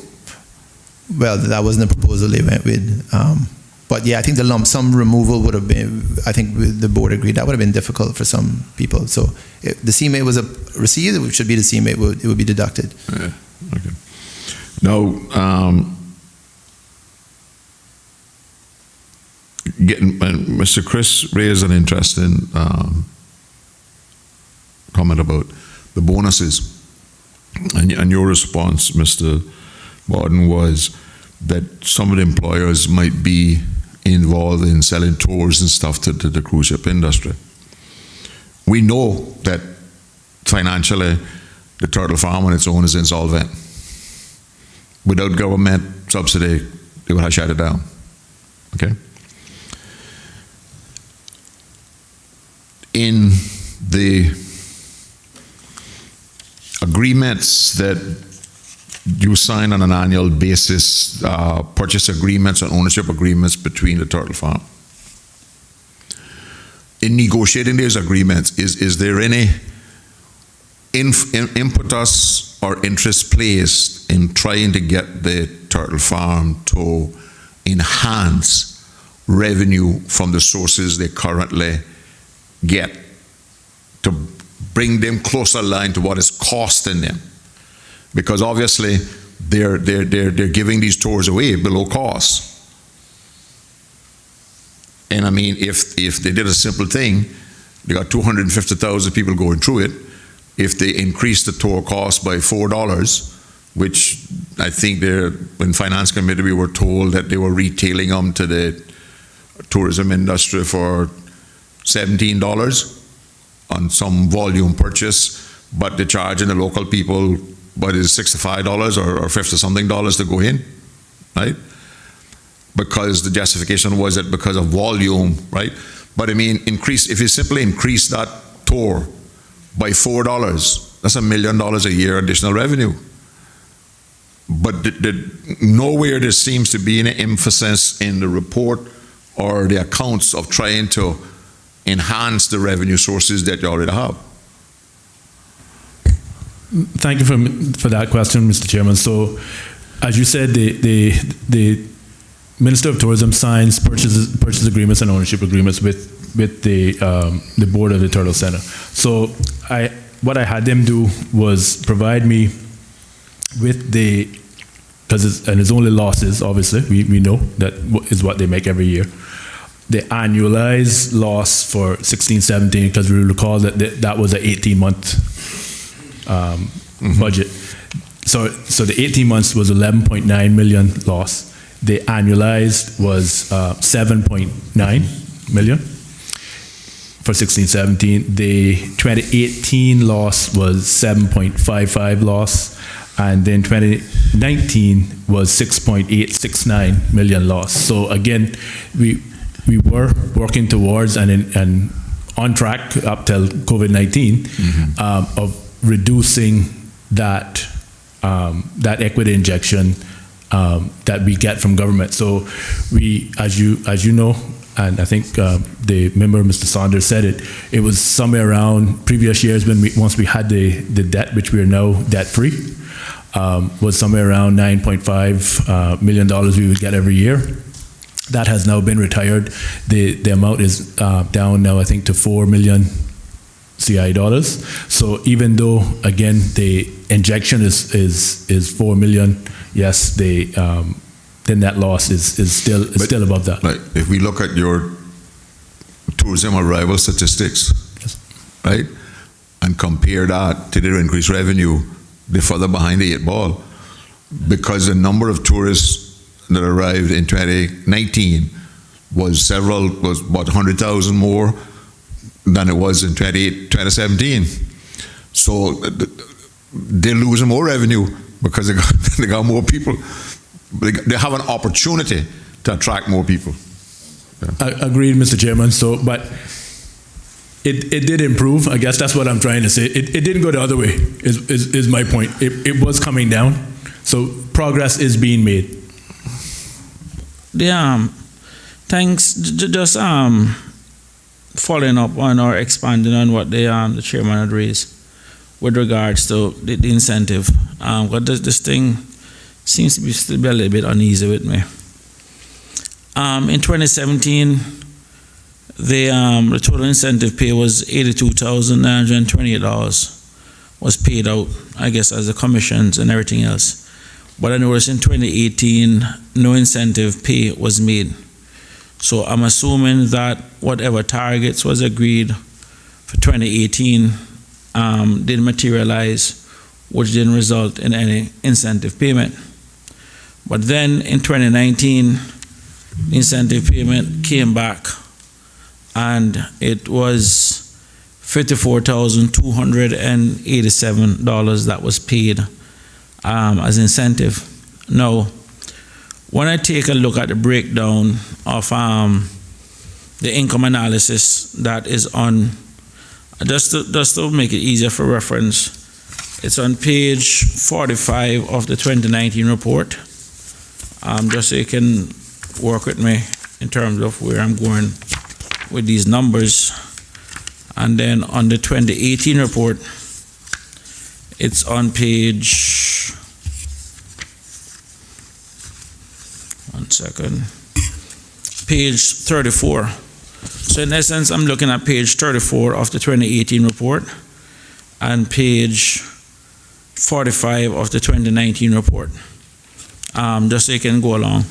Well, that wasn't the proposal they went with. But yeah, I think the lump sum removal would have been, I think the board agreed, that would have been difficult for some people. So if the CMA was received, it should be the CMA, it would be deducted. Yeah. Okay. Now, Mr. Chris raised an interesting comment about the bonuses. And your response, Mr. Borden, was that some of the employers might be involved in selling tours and stuff to the cruise ship industry. We know that financially the turtle farm on its own is insolvent. Without government subsidy, they would have shut it down. Okay? In the agreements that you sign on an annual basis, purchase agreements and ownership agreements between the turtle farm. In negotiating these agreements, is there any impetus or interest placed in trying to get the turtle farm to enhance revenue from the sources they currently get, to bring them closer aligned to what is costing them? Because obviously they're giving these tours away below cost. And I mean, if they did a simple thing, they got 250,000 people going through it. If they increase the tour cost by $4, which I think in Finance Committee we were told that they were retailing them to the tourism industry for $17 on some volume purchase, but they're charging the local people, what is $65 or $50-something to go in, right? Because the justification was that because of volume, right? But I mean, if you simply increase that tour by $4, that's $1 million a year additional revenue. But nowhere there seems to be any emphasis in the report or the accounts of trying to enhance the revenue sources that you already have. Thank you for that question, Mr. Chairman. So, as you said, the Minister of Tourism signs purchase agreements and ownership agreements with the board of the Turtle Center. So, what I had them do was provide me with because it's only losses, obviously, we know that is what they make every year. The annualized loss for 16-17, because we recall that was an 18-month budget. So the 18 months was 11.9 million loss. The annualized was 7.9 million for 16-17. The 2018 loss was 7.55 loss, and then 2019 was 6.869 million loss. So again, we were working towards and on track up till COVID-19 of reducing that equity injection that we get from government. So we, as you know, and I think the member, Mr. Saunders, said it was somewhere around previous years when once we had the debt, which we are now debt free, was somewhere around $9.5 million we would get every year. That has now been retired. The amount is down now, I think, to 4 million CI dollars. So even though, again, the injection is 4 million, yes, then that loss is still above that. Like, if we look at your tourism arrival statistics, yes, right, and compare that to their increased revenue, they're further behind the 8 ball, because the number of tourists that arrived in 2019 was about 100,000 more than it was in 2017. So they're losing more revenue because they got more people. They have an opportunity to attract more people. Yeah. Agreed, Mr. Chairman. So, but it did improve. I guess that's what I'm trying to say. It didn't go the other way, is my point. It was coming down. So progress is being made. The Thanks. Just following up on or expanding on what the chairman had raised with regards to the incentive. But this thing seems to be still be a little bit uneasy with me. In 2017, the total incentive pay was $82,928 was paid out, I guess, as the commissions and everything else. But I noticed in 2018, no incentive pay was made. So I'm assuming that whatever targets was agreed for 2018 didn't materialize, which didn't result in any incentive payment. But then in 2019, the incentive payment came back, and it was $54,287 that was paid as incentive. Now, when I take a look at the breakdown of the income analysis that is on, just to make it easier for reference, it's on page 45 of the 2019 report, just so you can work with me in terms of where I'm going with these numbers. And then on the 2018 report, it's on page, page 34. So in essence, I'm looking at page 34 of the 2018 report and page 45 of the 2019 report, just so you can go along.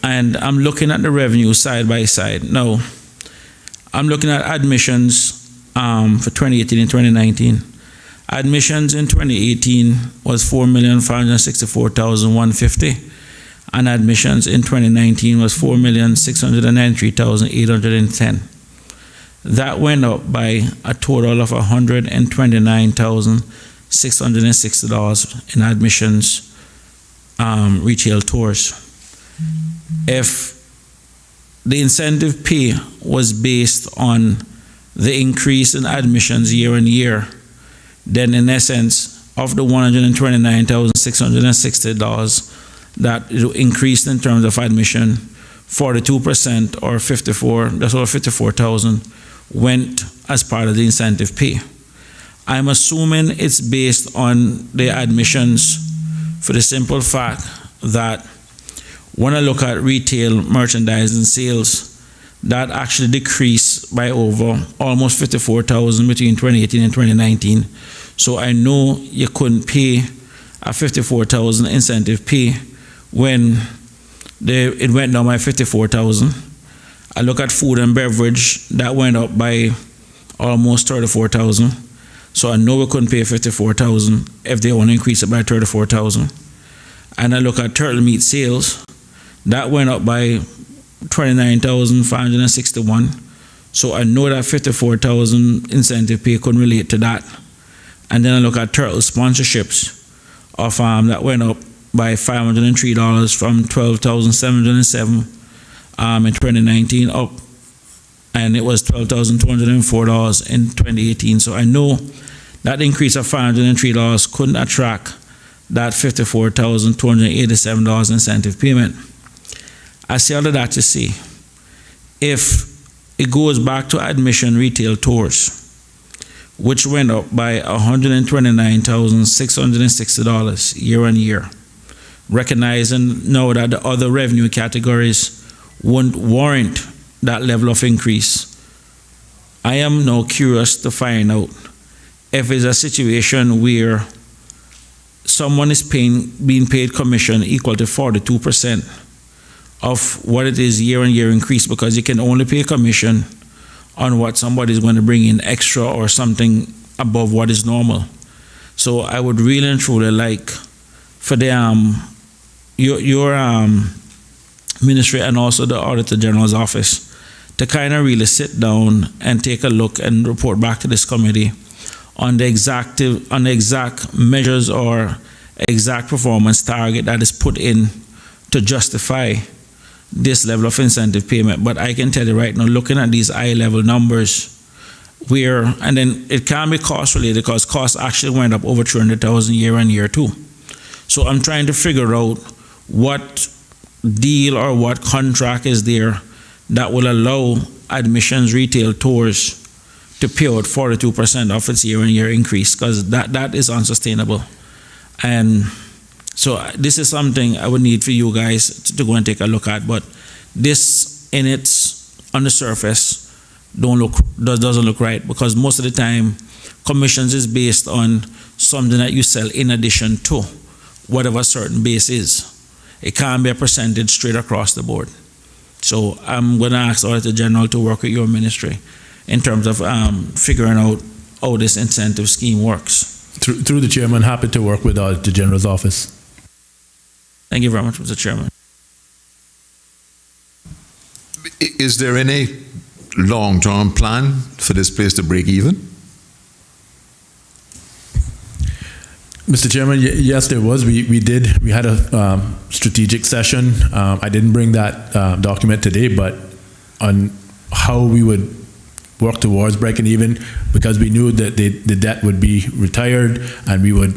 And I'm looking at the revenue side by side. Now, I'm looking at admissions for 2018 and 2019. Admissions in 2018 was 4,564,150, and admissions in 2019 was 4,693,810. That went up by a total of $129,660 in admissions retail tours. If the incentive pay was based on the increase in admissions year on year, then in essence, of the $129,660 that increased in terms of admission, 42% or that's over 54,000 went as part of the incentive pay. I'm assuming it's based on the admissions for the simple fact that when I look at retail merchandising sales, that actually decreased by over almost 54,000 between 2018 and 2019. So I know you couldn't pay a 54,000 incentive pay when it went down by 54,000. I look at food and beverage, that went up by almost 34,000. So I know we couldn't pay 54,000 if they want to increase it by 34,000. And I look at turtle meat sales, that went up by 29,561. So I know that 54,000 incentive pay couldn't relate to that. And then I look at turtle sponsorships of that went up by $503 from 12,707 in 2019 up, and it was $12,204 in 2018. So I know that increase of $503 couldn't attract that $54,287 incentive payment. I say all of that to say, if it goes back to admission retail tours, which went up by $129,660 year on year, recognizing now that the other revenue categories won't warrant that level of increase, I am now curious to find out if it's a situation where someone is being paid commission equal to 42% of what it is year on year increase, because you can only pay commission on what somebody is going to bring in extra or something above what is normal. So I would really and truly like for the your ministry and also the Auditor General's office to kind of really sit down and take a look and report back to this committee on the exact measures or exact performance target that is put in to justify this level of incentive payment. But I can tell you right now, looking at these high level numbers, and then it can be cost related because costs actually went up over 300,000 year on year too. So I'm trying to figure out what deal or what contract is there that will allow admissions retail tours to pay out 42% of its year-on-year increase, because that is unsustainable. And so this is something I would need for you guys to go and take a look at. But this, on the surface, doesn't look right, because most of the time commissions is based on something that you sell in addition to whatever a certain base is. It can't be a percentage straight across the board. So I'm going to ask Auditor General to work with your ministry in terms of figuring out how this incentive scheme works. Through the chairman, happy to work with Auditor General's office. Thank you very much, Mr. Chairman. Is there any long-term plan for this place to break even? Mr. Chairman, yes, there was. We had a strategic session. I didn't bring that document today, but on how we would work towards breaking even, because we knew that the debt would be retired and we would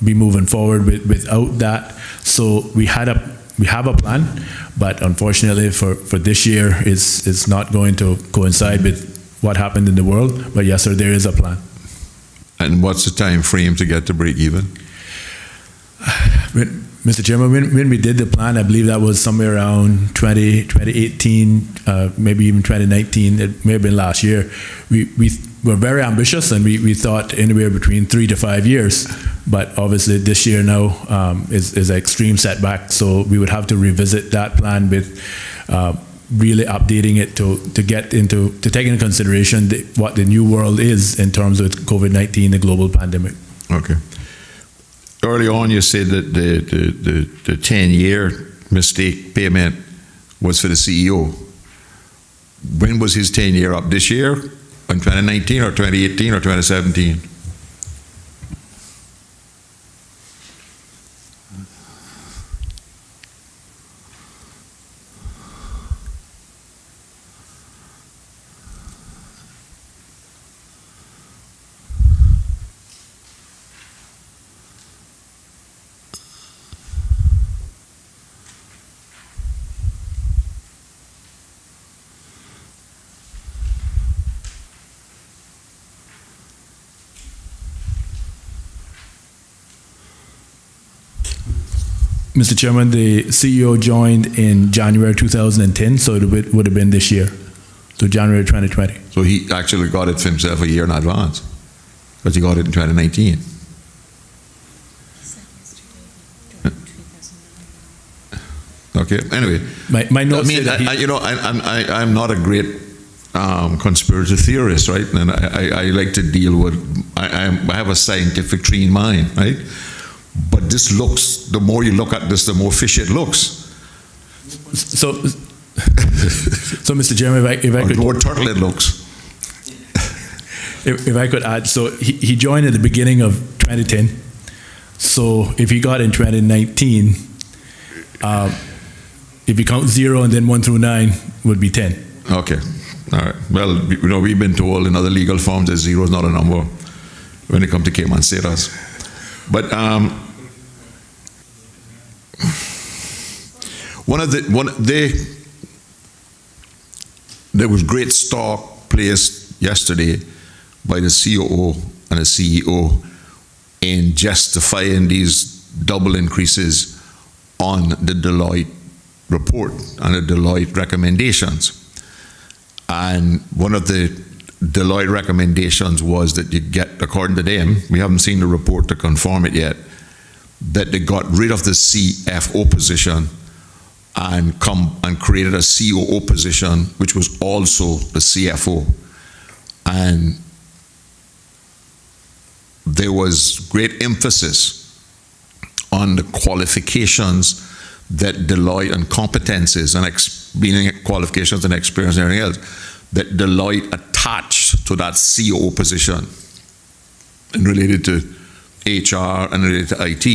be moving forward without that. So we have a plan, but unfortunately for this year, it's not going to coincide with what happened in the world. But yes, sir, there is a plan. And what's the time frame to get to break even? Mr. Chairman, when we did the plan, I believe that was somewhere around 2018, maybe even 2019. It may have been last year. We were very ambitious, and we thought anywhere between 3 to 5 years. But obviously this year now is an extreme setback. So we would have to revisit that plan with really updating it to take into consideration what the new world is in terms of COVID-19, the global pandemic. Okay. Early on, you said that the 10-year mistake payment was for the CEO. When was his 10-year up? This year? In 2019 or 2018 or 2017? Mr. Chairman, the CEO joined in January 2010, so it would have been this year, so January 2020. So he actually got it for himself a year in advance, because he got it in 2019. Okay. Anyway, my notes. I'm not a great conspiracy theorist, right? And I like to deal with. I have a scientific trained mind, right? But this looks. The more you look at this, the more fishy it looks. So, Mr. Chairman, if I could. The more turtle it looks. If I could add, so he joined at the beginning of 2010. So if he got in 2019, if you count 0 and then 1 through 9 would be 10. Okay, all right. Well, we've been told in other legal forms that 0 is not a number when it comes to Cayman status. But there was great stock placed yesterday by the COO and the CEO in justifying these double increases on the Deloitte report and the Deloitte recommendations. And one of the Deloitte recommendations was that you get, according to them, we haven't seen the report to confirm it yet, that they got rid of the CFO position and created a COO position, which was also the CFO. And there was great emphasis on the qualifications that Deloitte and competences and meaning qualifications and experience and everything else that Deloitte attached to that COO position and related to HR and related to IT.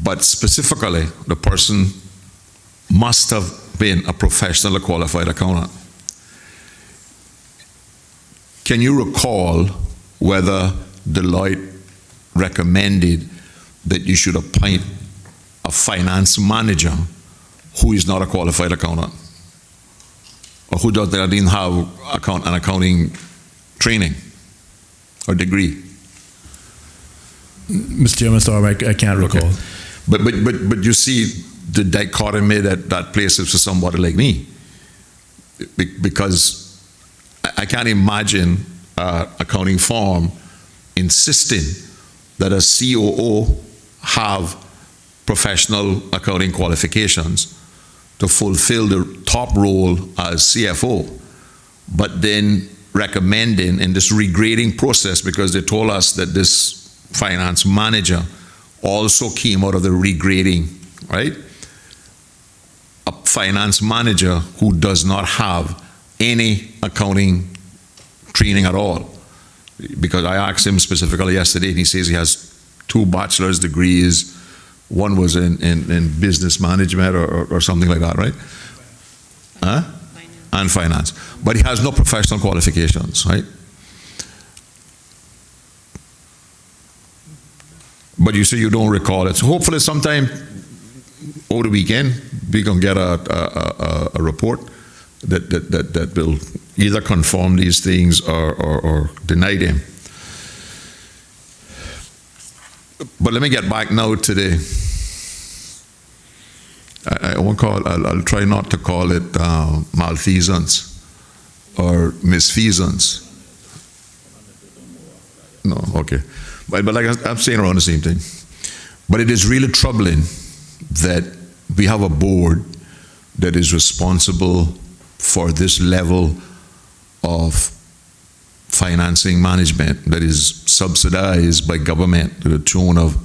But specifically, the person must have been a professional or qualified accountant. Can you recall whether Deloitte recommended that you should appoint a finance manager who is not a qualified accountant? or who does not even have an accounting training or degree? Mr. Chairman, sorry, I can't recall. Okay. But you see the dichotomy that places for somebody like me, because I can't imagine an accounting firm insisting that a COO have professional accounting qualifications to fulfill the top role as CFO, but then recommending in this regrading process, because they told us that this finance manager also came out of the regrading, right? A finance manager who does not have any accounting training at all. Because I asked him specifically yesterday, and he says he has 2 bachelor's degrees. One was in business management or something like that, right? Huh? And finance. But he has no professional qualifications, right? But you say you don't recall it. So hopefully sometime over the weekend, we can get a report that will either confirm these things or deny them. But let me get back now to I won't call, I'll try not to call it malfeasance or misfeasance. No, okay. But like I'm saying around the same thing. But it is really troubling that we have a board that is responsible for this level of financing management that is subsidized by government to the tune of,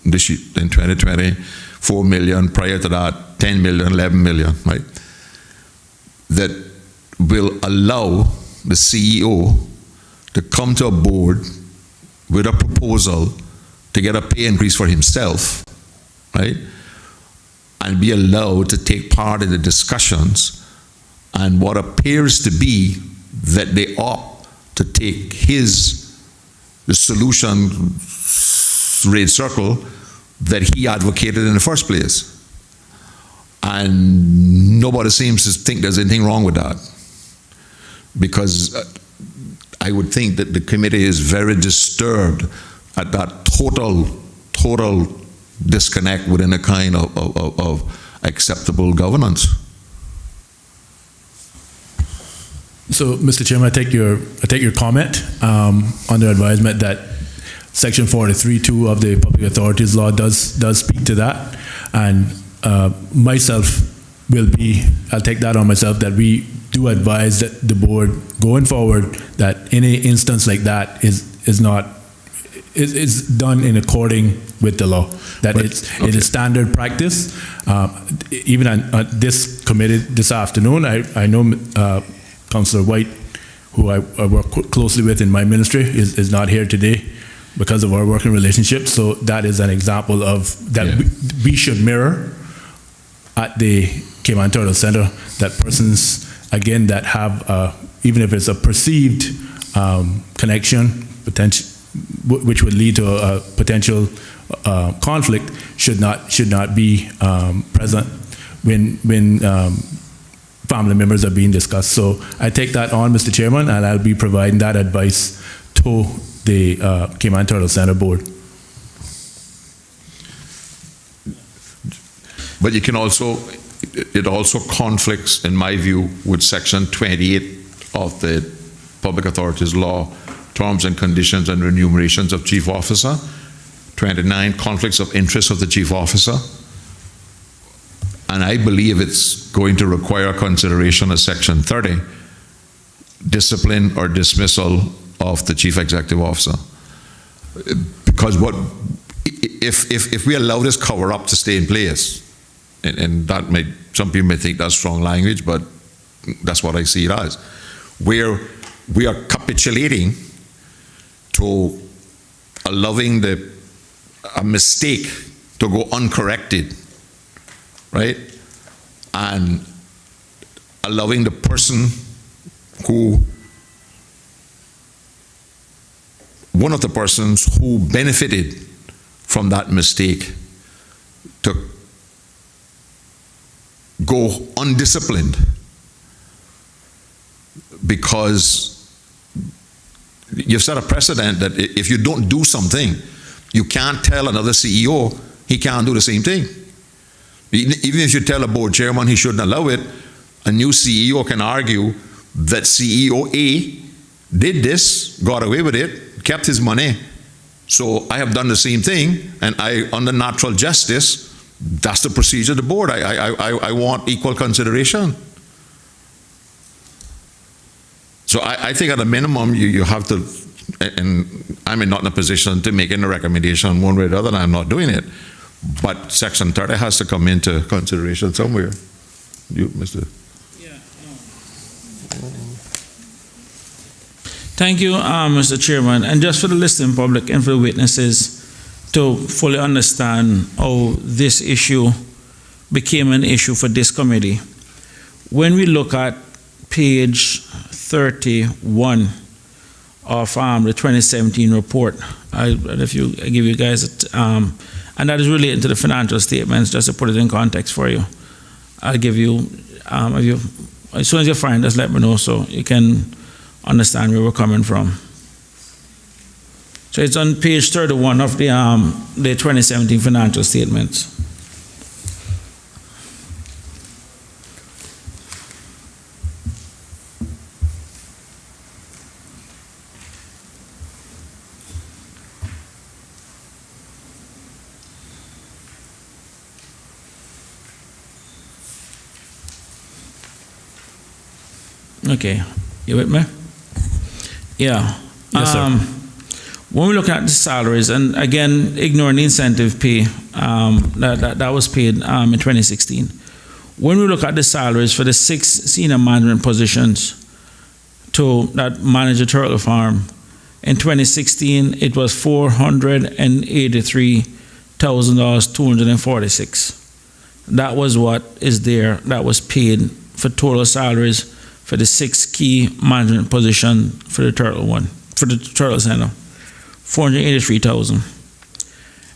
this in 2020, 4 million, prior to that, 10 million, 11 million, right? That will allow the CEO to come to a board with a proposal to get a pay increase for himself, right? And be allowed to take part in the discussions, and what appears to be that they opt to take the solution rate circle that he advocated in the first place. And nobody seems to think there's anything wrong with that. Because I would think that the committee is very disturbed at that total disconnect within a kind of acceptable governance. So, Mr. Chairman, I take your comment on the advisement that Section 43(2) of the Public Authorities Law does speak to that, and I'll take that on myself, that we do advise that the board going forward that any instance like that is done in according with the law. That it is standard practice. Even on this committee this afternoon, I know Councillor White, who I work closely with in my ministry, is not here today because of our working relationship. So that is an example of that we should mirror at the Cayman Turtle Center, that persons, again, that have, even if it's a perceived connection, which would lead to a potential conflict, should not be present when family members are being discussed. So I take that on, Mr. Chairman, and I'll be providing that advice to the Cayman Turtle Center board. But it also conflicts, in my view, with Section 28 of the Public Authorities Law, Terms and Conditions and Remunerations of Chief Officer. 29, Conflicts of Interest of the Chief Officer. And I believe it's going to require consideration of Section 30, discipline or dismissal of the Chief Executive Officer. Because if we allow this cover-up to stay in place, and that some people may think that's strong language, but that's what I see it as, where we are capitulating to allowing a mistake to go uncorrected, right? And allowing the person one of the persons who benefited from that mistake to go undisciplined because you've set a precedent that if you don't do something, you can't tell another CEO he can't do the same thing. Even if you tell a board chairman he shouldn't allow it, a new CEO can argue that CEO A did this, got away with it, kept his money. So I have done the same thing, and under natural justice, that's the procedure of the board. I want equal consideration. So I think at a minimum, you have to, and I'm not in a position to make any recommendation one way or the other, and I'm not doing it. But Section 30 has to come into consideration somewhere. You, Mr. Thank you, Mr. Chairman. And just for the listening public and for the witnesses to fully understand how this issue became an issue for this committee, when we look at page 31 of the 2017 report, I give you guys, and that is related to the financial statements, just to put it in context for you. I'll give you, as soon as you find, just let me know so you can understand where we're coming from. So it's on page 31 of the 2017 financial statements. Okay, you with me? Yeah. Yes, sir. When we look at the salaries, and again, ignoring the incentive pay that was paid in 2016. When we look at the salaries for the 6 senior management positions that manage the turtle farm, in 2016, it was $483,246. That was what is there, that was paid for total salaries for the 6 key management position for the turtle center, $483,000.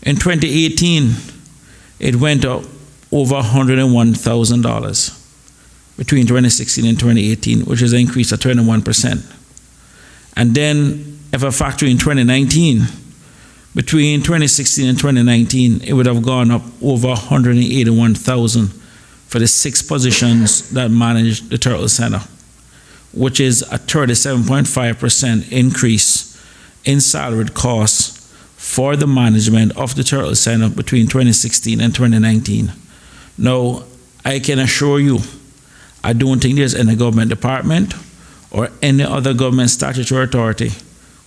In 2018, it went up over $101,000 between 2016 and 2018, which is an increase of 21%. And then, if I factor in 2019, between 2016 and 2019, it would have gone up over $181,000 for the 6 positions that manage the turtle center, which is a 37.5% increase in salaried costs for the management of the turtle center between 2016 and 2019. Now, I can assure you, I don't think there's any government department or any other government statutory authority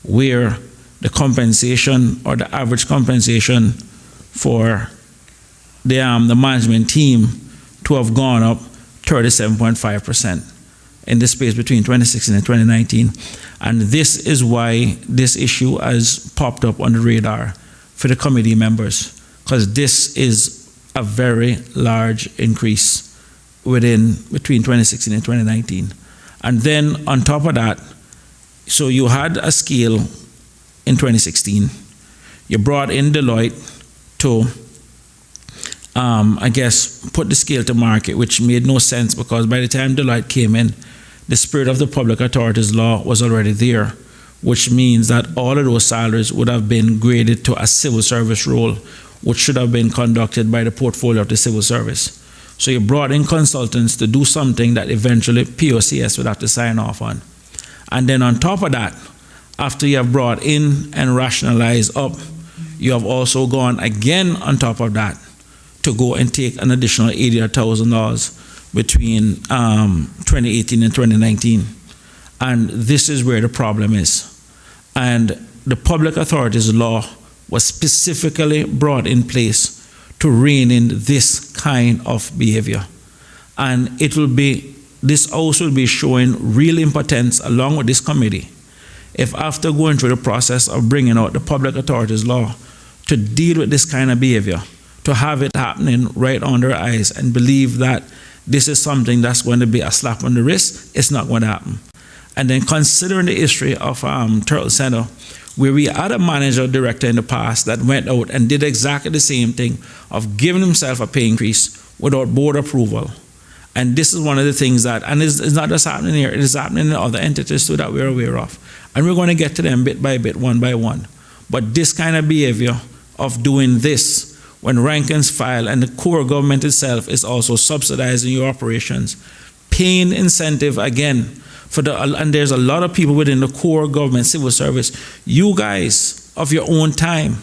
where the compensation or the average compensation for the management team to have gone up 37.5%. in the space between 2016 and 2019. And this is why this issue has popped up on the radar for the committee members, because this is a very large increase between 2016 and 2019. And then on top of that, so you had a scale in 2016. You brought in Deloitte to, put the scale to market, which made no sense because by the time Deloitte came in, the spirit of the Public Authorities Law was already there, which means that all of those salaries would have been graded to a civil service role, which should have been conducted by the portfolio of the civil service. So you brought in consultants to do something that eventually POCS would have to sign off on. And then on top of that, after you have brought in and rationalized up, you have also gone again on top of that to go and take an additional $88,000 between 2018 and 2019. And this is where the problem is. And the Public Authorities Law was specifically brought in place to rein in this kind of behavior. And this House will be showing real impotence along with this committee if after going through the process of bringing out the Public Authorities Law to deal with this kind of behavior, to have it happening right on their eyes and believe that this is something that's going to be a slap on the wrist, it's not going to happen. And then considering the history of Turtle Center, where we had a manager director in the past that went out and did exactly the same thing of giving himself a pay increase without board approval. And this is one of the things that, and it's not just happening here, it is happening in other entities too that we're aware of. And we're going to get to them bit by bit, one by one. But this kind of behavior of doing this when rank and file and the core government itself is also subsidizing your operations, paying incentive again for and there's a lot of people within the core government, civil service, you guys of your own time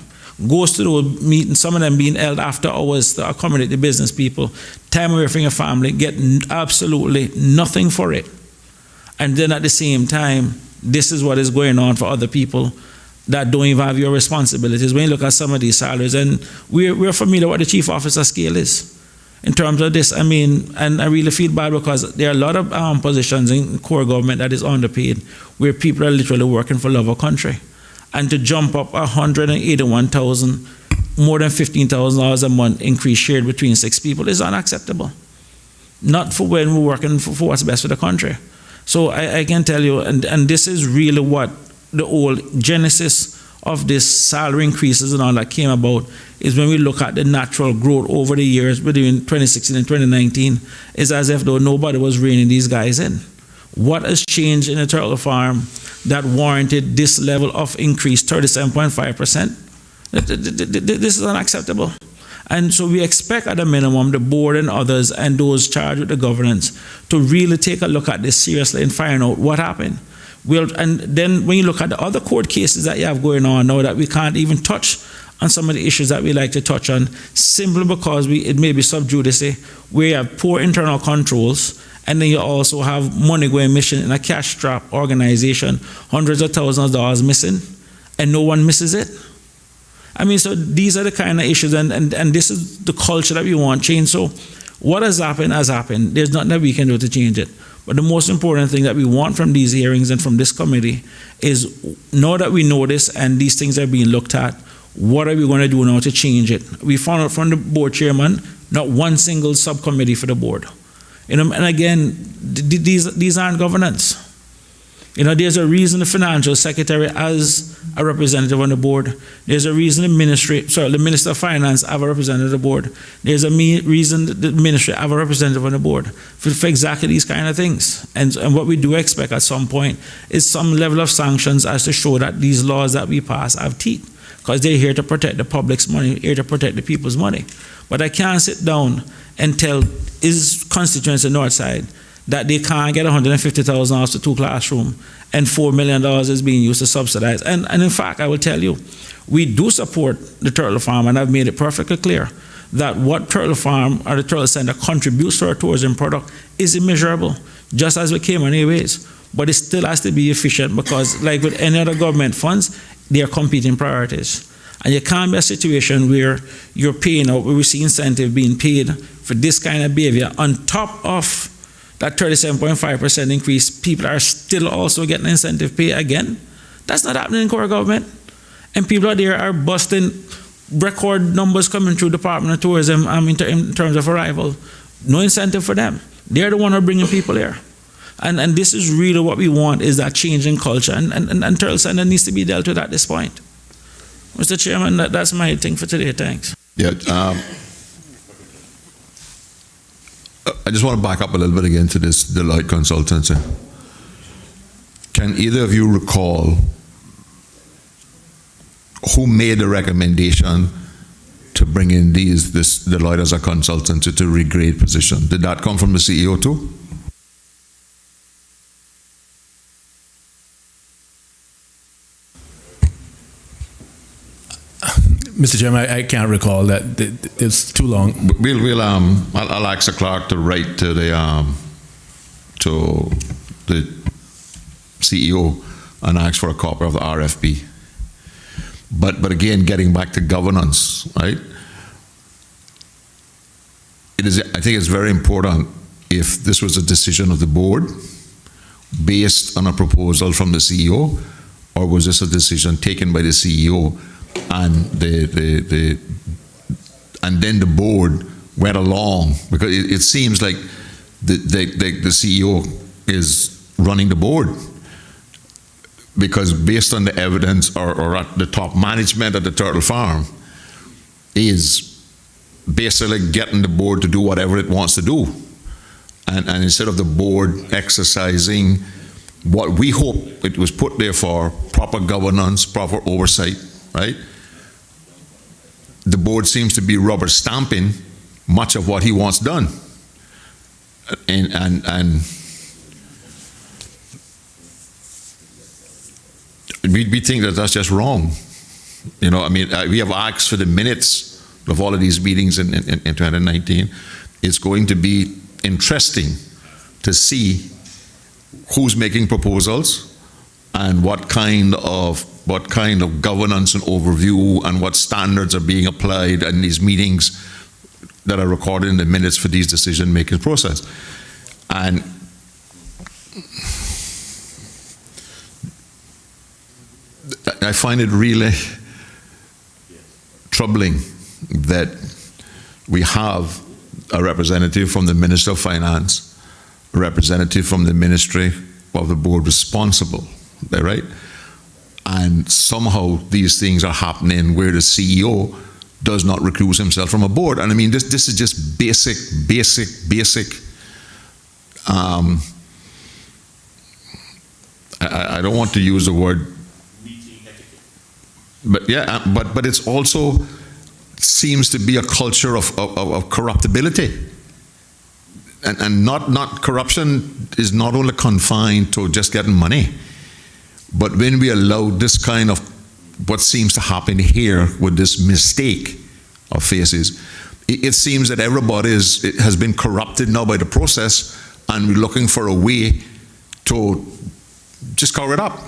goes to those meetings, some of them being held after hours to accommodate the business people, time away from your family, get absolutely nothing for it. And then at the same time, this is what is going on for other people that don't even have your responsibilities. When you look at some of these salaries, and we're familiar what the chief officer scale is in terms of this. I mean, and I really feel bad because there are a lot of positions in core government that is underpaid, where people are literally working for love of country. And to jump up 181,000, more than $15,000 a month increase shared between 6 people is unacceptable. Not for when we're working for what's best for the country. So I can tell you, and this is really what the whole genesis of this salary increases and all that came about, is when we look at the natural growth over the years between 2016 and 2019, is as if though nobody was reining these guys in. What has changed in the turtle farm that warranted this level of increase, 37.5%? This is unacceptable. And so we expect at a minimum the board and others and those charged with the governance to really take a look at this seriously and find out what happened. And then when you look at the other court cases that you have going on now that we can't even touch on some of the issues that we like to touch on, simply because it may be sub judice, where you have poor internal controls, and then you also have money going missing in a cash-strapped organization, hundreds of thousands of dollars missing, and no one misses it. I mean, so these are the kind of issues, and this is the culture that we want change. So what has happened has happened. There's nothing that we can do to change it. But the most important thing that we want from these hearings and from this committee is, now that we know this and these things are being looked at, what are we going to do now to change it? We found out from the board chairman, not one single subcommittee for the board. You know, and again, these aren't governance. You know, there's a reason the financial secretary has a representative on the board. There's a reason the minister of finance have a representative on the board. There's a reason the ministry have a representative on the board for exactly these kind of things. And what we do expect at some point is some level of sanctions as to show that these laws that we pass have teeth, because they're here to protect the public's money, here to protect the people's money. But I can't sit down and tell his constituents in the North Side that they can't get $150,000 to 2 classrooms and $4 million is being used to subsidize. And in fact, I will tell you, we do support the turtle farm, and I've made it perfectly clear that what turtle farm or the turtle center contributes to our tourism product is immeasurable, just as with Cayman Airways. But it still has to be efficient, because like with any other government funds, they are competing priorities. And you can't be a situation where you're paying out, where we see incentive being paid for this kind of behavior on top of that 37.5% increase. People are still also getting incentive pay again. That's not happening in core government. And people out there are busting record numbers coming through Department of Tourism in terms of arrival. No incentive for them. They're the one who are bringing people here. And this is really what we want, is that change in culture. And Turtle Center needs to be dealt with at this point. Mr. Chairman, that's my thing for today. Thanks. Yeah. I just want to back up a little bit again to this Deloitte consultancy. Can either of you recall who made the recommendation to bring in this Deloitte as a consultancy to regrade position? Did that come from the CEO too? Mr. Chairman, I can't recall that. It's too long. I'll ask the clerk to write to the CEO and ask for a copy of the RFP. But again, getting back to governance, right? I think it's very important, if this was a decision of the board based on a proposal from the CEO, or was this a decision taken by the CEO and and then the board went along, because it seems like the CEO is running the board, because based on the evidence or at the top management at the turtle farm is basically getting the board to do whatever it wants to do. and instead of the board exercising what we hope it was put there for, proper governance, proper oversight, right? The board seems to be rubber stamping much of what he wants done. And we think that that's just wrong. You know, I mean, we have asked for the minutes of all of these meetings in 2019. It's going to be interesting to see who's making proposals and what kind of governance and overview and what standards are being applied in these meetings that are recorded in the minutes for these decision-making process. And I find it really troubling that we have a representative from the Minister of Finance, a representative from the Ministry of the Board responsible, right? And somehow these things are happening where the CEO does not recuse himself from a board. And I mean, this is just basic. I don't want to use the word, but yeah, but it's also seems to be a culture of corruptibility. And not corruption is not only confined to just getting money, but when we allow this kind of what seems to happen here with this mistake of faces, it seems that everybody has been corrupted now by the process, and we're looking for a way to just cover it up.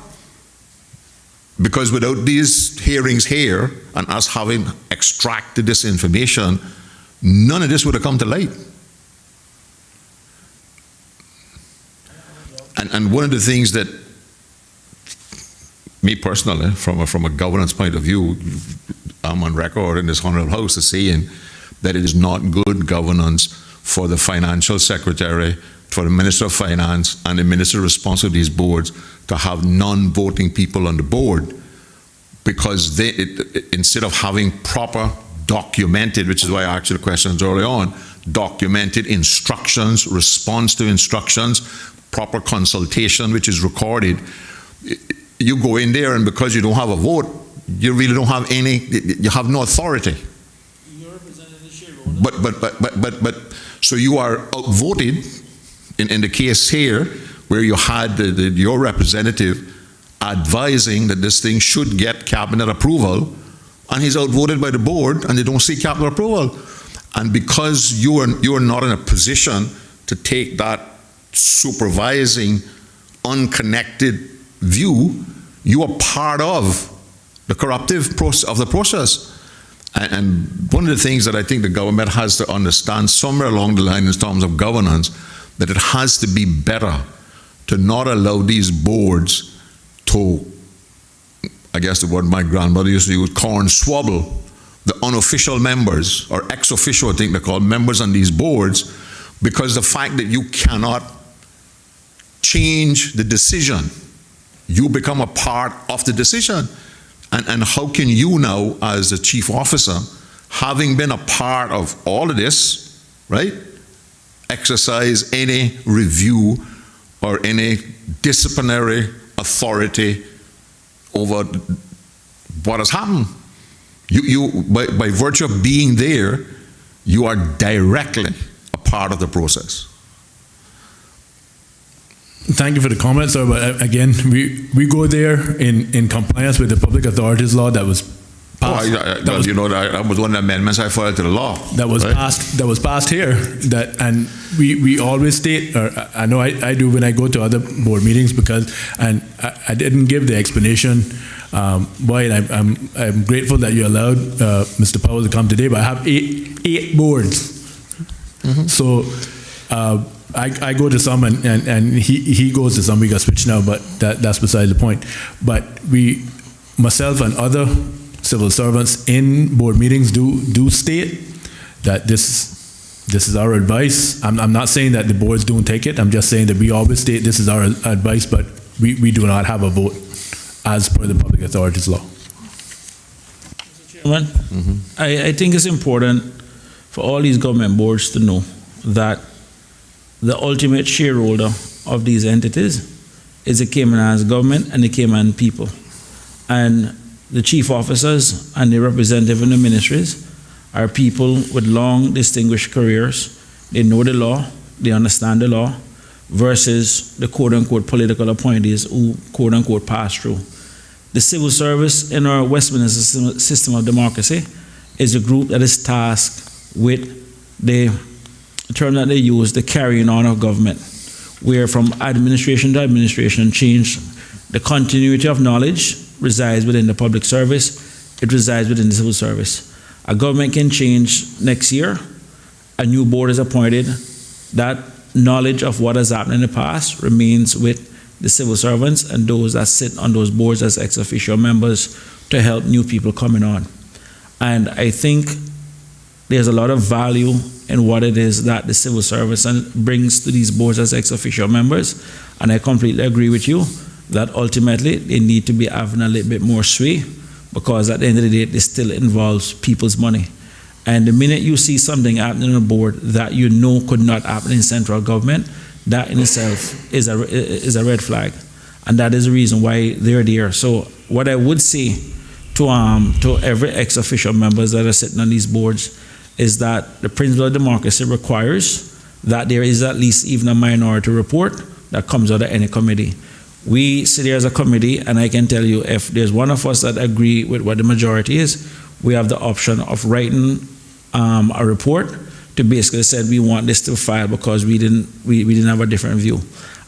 Because without these hearings here and us having extracted this information, none of this would have come to light. And one of the things that me personally, from a governance point of view, I'm on record in this Honorable House as saying that it is not good governance for the Financial Secretary, for the Minister of Finance, and the Minister responsible for these boards to have non-voting people on the board, because instead of having proper documented, which is why I asked you the questions early on, documented instructions, response to instructions, proper consultation, which is recorded, you go in there and because you don't have a vote, you really don't have any, you have no authority. You're representing the shareholder. But so you are outvoted in the case here where you had your representative advising that this thing should get cabinet approval, and he's outvoted by the board and they don't see cabinet approval. And because you are not in a position to take that supervising, unconnected view, you are part of the corruptive process of the process. And one of the things that I think the government has to understand somewhere along the line in terms of governance, that it has to be better to not allow these boards to, I guess the word my grandmother used to use, cornswabble the unofficial members, or ex-officio I think they're called, members on these boards, because the fact that you cannot change the decision, you become a part of the decision. And how can you now, as a chief officer, having been a part of all of this, right, exercise any review or any disciplinary authority over what has happened? You by virtue of being there, you are directly a part of the process. Thank you for the comments, sir. But again, we go there in compliance with the Public Authorities Law that was passed. That was one of the amendments I filed to the law. That was passed. That was passed here. And we always state, or I know I do when I go to other board meetings, because I didn't give the explanation why. I'm grateful that you allowed Mr. Powell to come today. But I have eight boards, so. I go to some and he goes to some. We got switched now, but that's beside the point. But myself and other civil servants in board meetings do state that this is our advice. I'm not saying that the boards don't take it. I'm just saying that we always state this is our advice, but we do not have a vote as per the Public Authorities Law. Mr. Chairman, I think it's important for all these government boards to know that the ultimate shareholder of these entities is the Cayman Islands government and the Cayman people. And the chief officers and the representative in the ministries are people with long, distinguished careers. They know the law, they understand the law, versus the quote-unquote political appointees who quote-unquote pass through. The civil service in our Westminster system of democracy is a group that is tasked with the term that they use, the carrying on of government, where from administration to administration change, the continuity of knowledge resides within the public service, it resides within the civil service. A government can change next year, a new board is appointed, that knowledge of what has happened in the past remains with the civil servants and those that sit on those boards as ex officio members to help new people coming on. And I think there's a lot of value in what it is that the civil service brings to these boards as ex officio members. And I completely agree with you that ultimately they need to be having a little bit more sway, because at the end of the day, it still involves people's money. And the minute you see something happening on a board that you know could not happen in central government, that in itself is a red flag. And that is the reason why they're there. So what I would say to every ex-official members that are sitting on these boards is that the principle of democracy requires that there is at least even a minority report that comes out of any committee. We sit here as a committee, and I can tell you, if there's one of us that agree with what the majority is, we have the option of writing a report to basically say we want this to file because we didn't have a different view.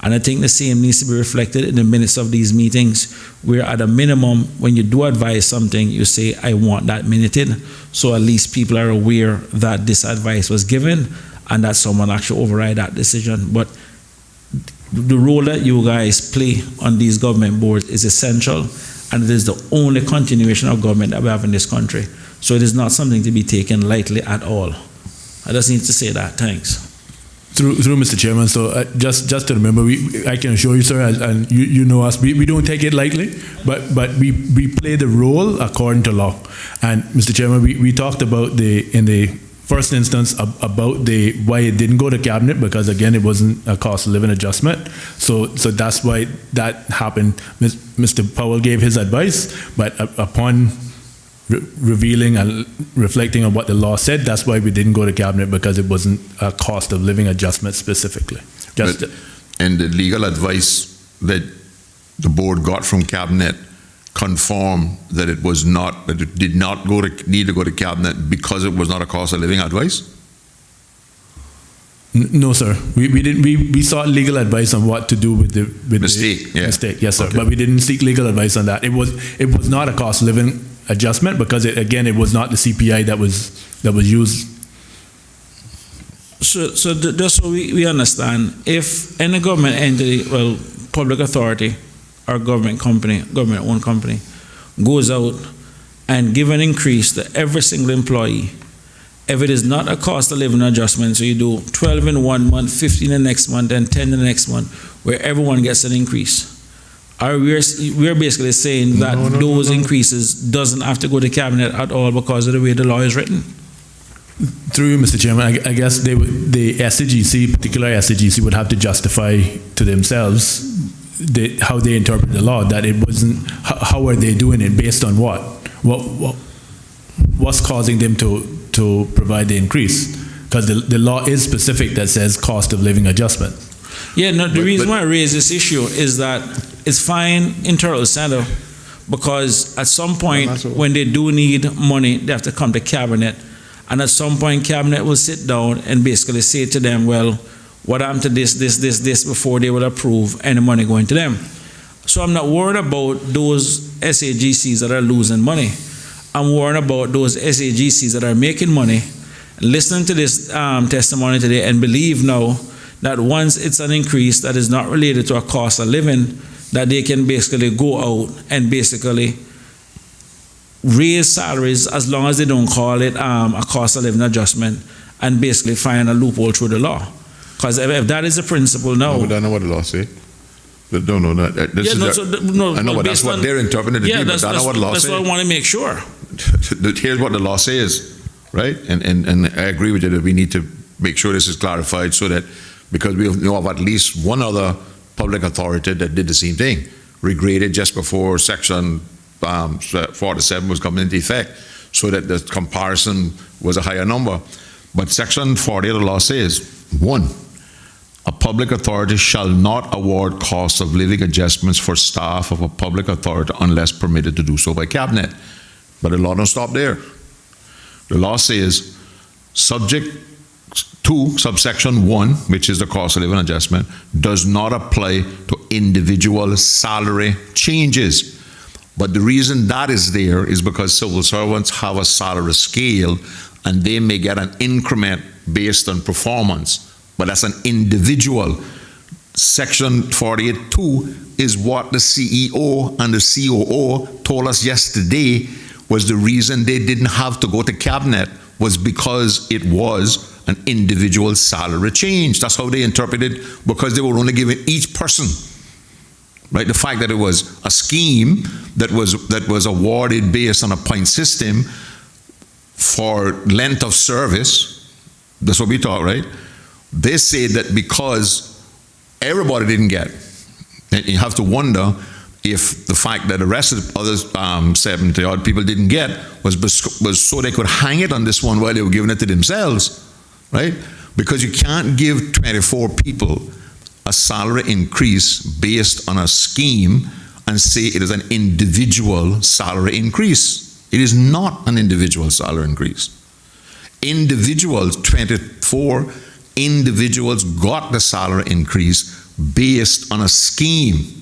And I think the same needs to be reflected in the minutes of these meetings, where at a minimum, when you do advise something, you say, I want that minuted, so at least people are aware that this advice was given and that someone actually override that decision. But the role that you guys play on these government boards is essential, and it is the only continuation of government that we have in this country. So it is not something to be taken lightly at all. I just need to say that. Thanks. Through Mr. Chairman, so just to remember, I can assure you, sir, and you know us, we don't take it lightly, but we play the role according to law. And Mr. Chairman, we talked about in the first instance about why it didn't go to cabinet, because again it wasn't a cost of living adjustment. So that's why that happened. Mr. Powell gave his advice, but upon revealing and reflecting on what the law said, that's why we didn't go to cabinet, because it wasn't a cost of living adjustment specifically. And the legal advice that the board got from cabinet confirmed that it was not, that it did not need to go to cabinet because it was not a cost of living advice? No, sir. We didn't. We sought legal advice on what to do with the mistake. Mistake, yes, sir. Okay. But we didn't seek legal advice on that. It was not a cost of living adjustment, because it was not the CPI that was used. So just so we understand, if any government entity, well, public authority or government company, government-owned company, goes out and give an increase to every single employee, if it is not a cost of living adjustment, so you do 12 in 1 month, 15 the next month, and 10 the next month, where everyone gets an increase, we're basically saying that those increases doesn't have to go to cabinet at all because of the way the law is written? Through you, Mr. Chairman, I guess the SCGC, particular SCGC, would have to justify to themselves how they interpret the law, that it wasn't, how are they doing it, based on what's causing them to provide the increase, because the law is specific that says cost of living adjustment. Yeah, no, the reason why I raise this issue is that it's fine in Turtle Center, because at some point when they do need money, they have to come to cabinet, and at some point cabinet will sit down and basically say to them, well, what happened to this before they would approve any money going to them. So I'm not worried about those SAGCs that are losing money. I'm worried about those SAGCs that are making money, listening to this testimony today, and believe now that once it's an increase that is not related to a cost of living, that they can basically go out and basically raise salaries as long as they don't call it a cost of living adjustment, and basically find a loophole through the law. Because if that is the principle now... No, but I know what the law says. I know, but that's what they're interpreting. Yeah, that's what the law says. That's what I want to make sure. Here's what the law says, right? And I agree with you that we need to make sure this is clarified so that because we know of at least one other public authority that did the same thing, regraded just before Section 47 was coming into effect, so that the comparison was a higher number. But Section 48 of the law says, 1, a public authority shall not award cost of living adjustments for staff of a public authority unless permitted to do so by cabinet. But the law don't stop there. The law says, subject to subsection 1, which is the cost of living adjustment, does not apply to individual salary changes. But the reason that is there is because civil servants have a salary scale and they may get an increment based on performance, but that's an individual. Section 48.2 is what the CEO and the COO told us yesterday was the reason they didn't have to go to cabinet, was because it was an individual salary change. That's how they interpreted, because they were only giving each person, right? The fact that it was a scheme that was awarded based on a point system for length of service, that's what we thought, right? They say that because everybody didn't get, and you have to wonder if the fact that the rest of the other 70 odd people didn't get was so they could hang it on this one while they were giving it to themselves, right? Because you can't give 24 people a salary increase based on a scheme and say it is an individual salary increase. It is not an individual salary increase. Individuals, 24 individuals got the salary increase based on a scheme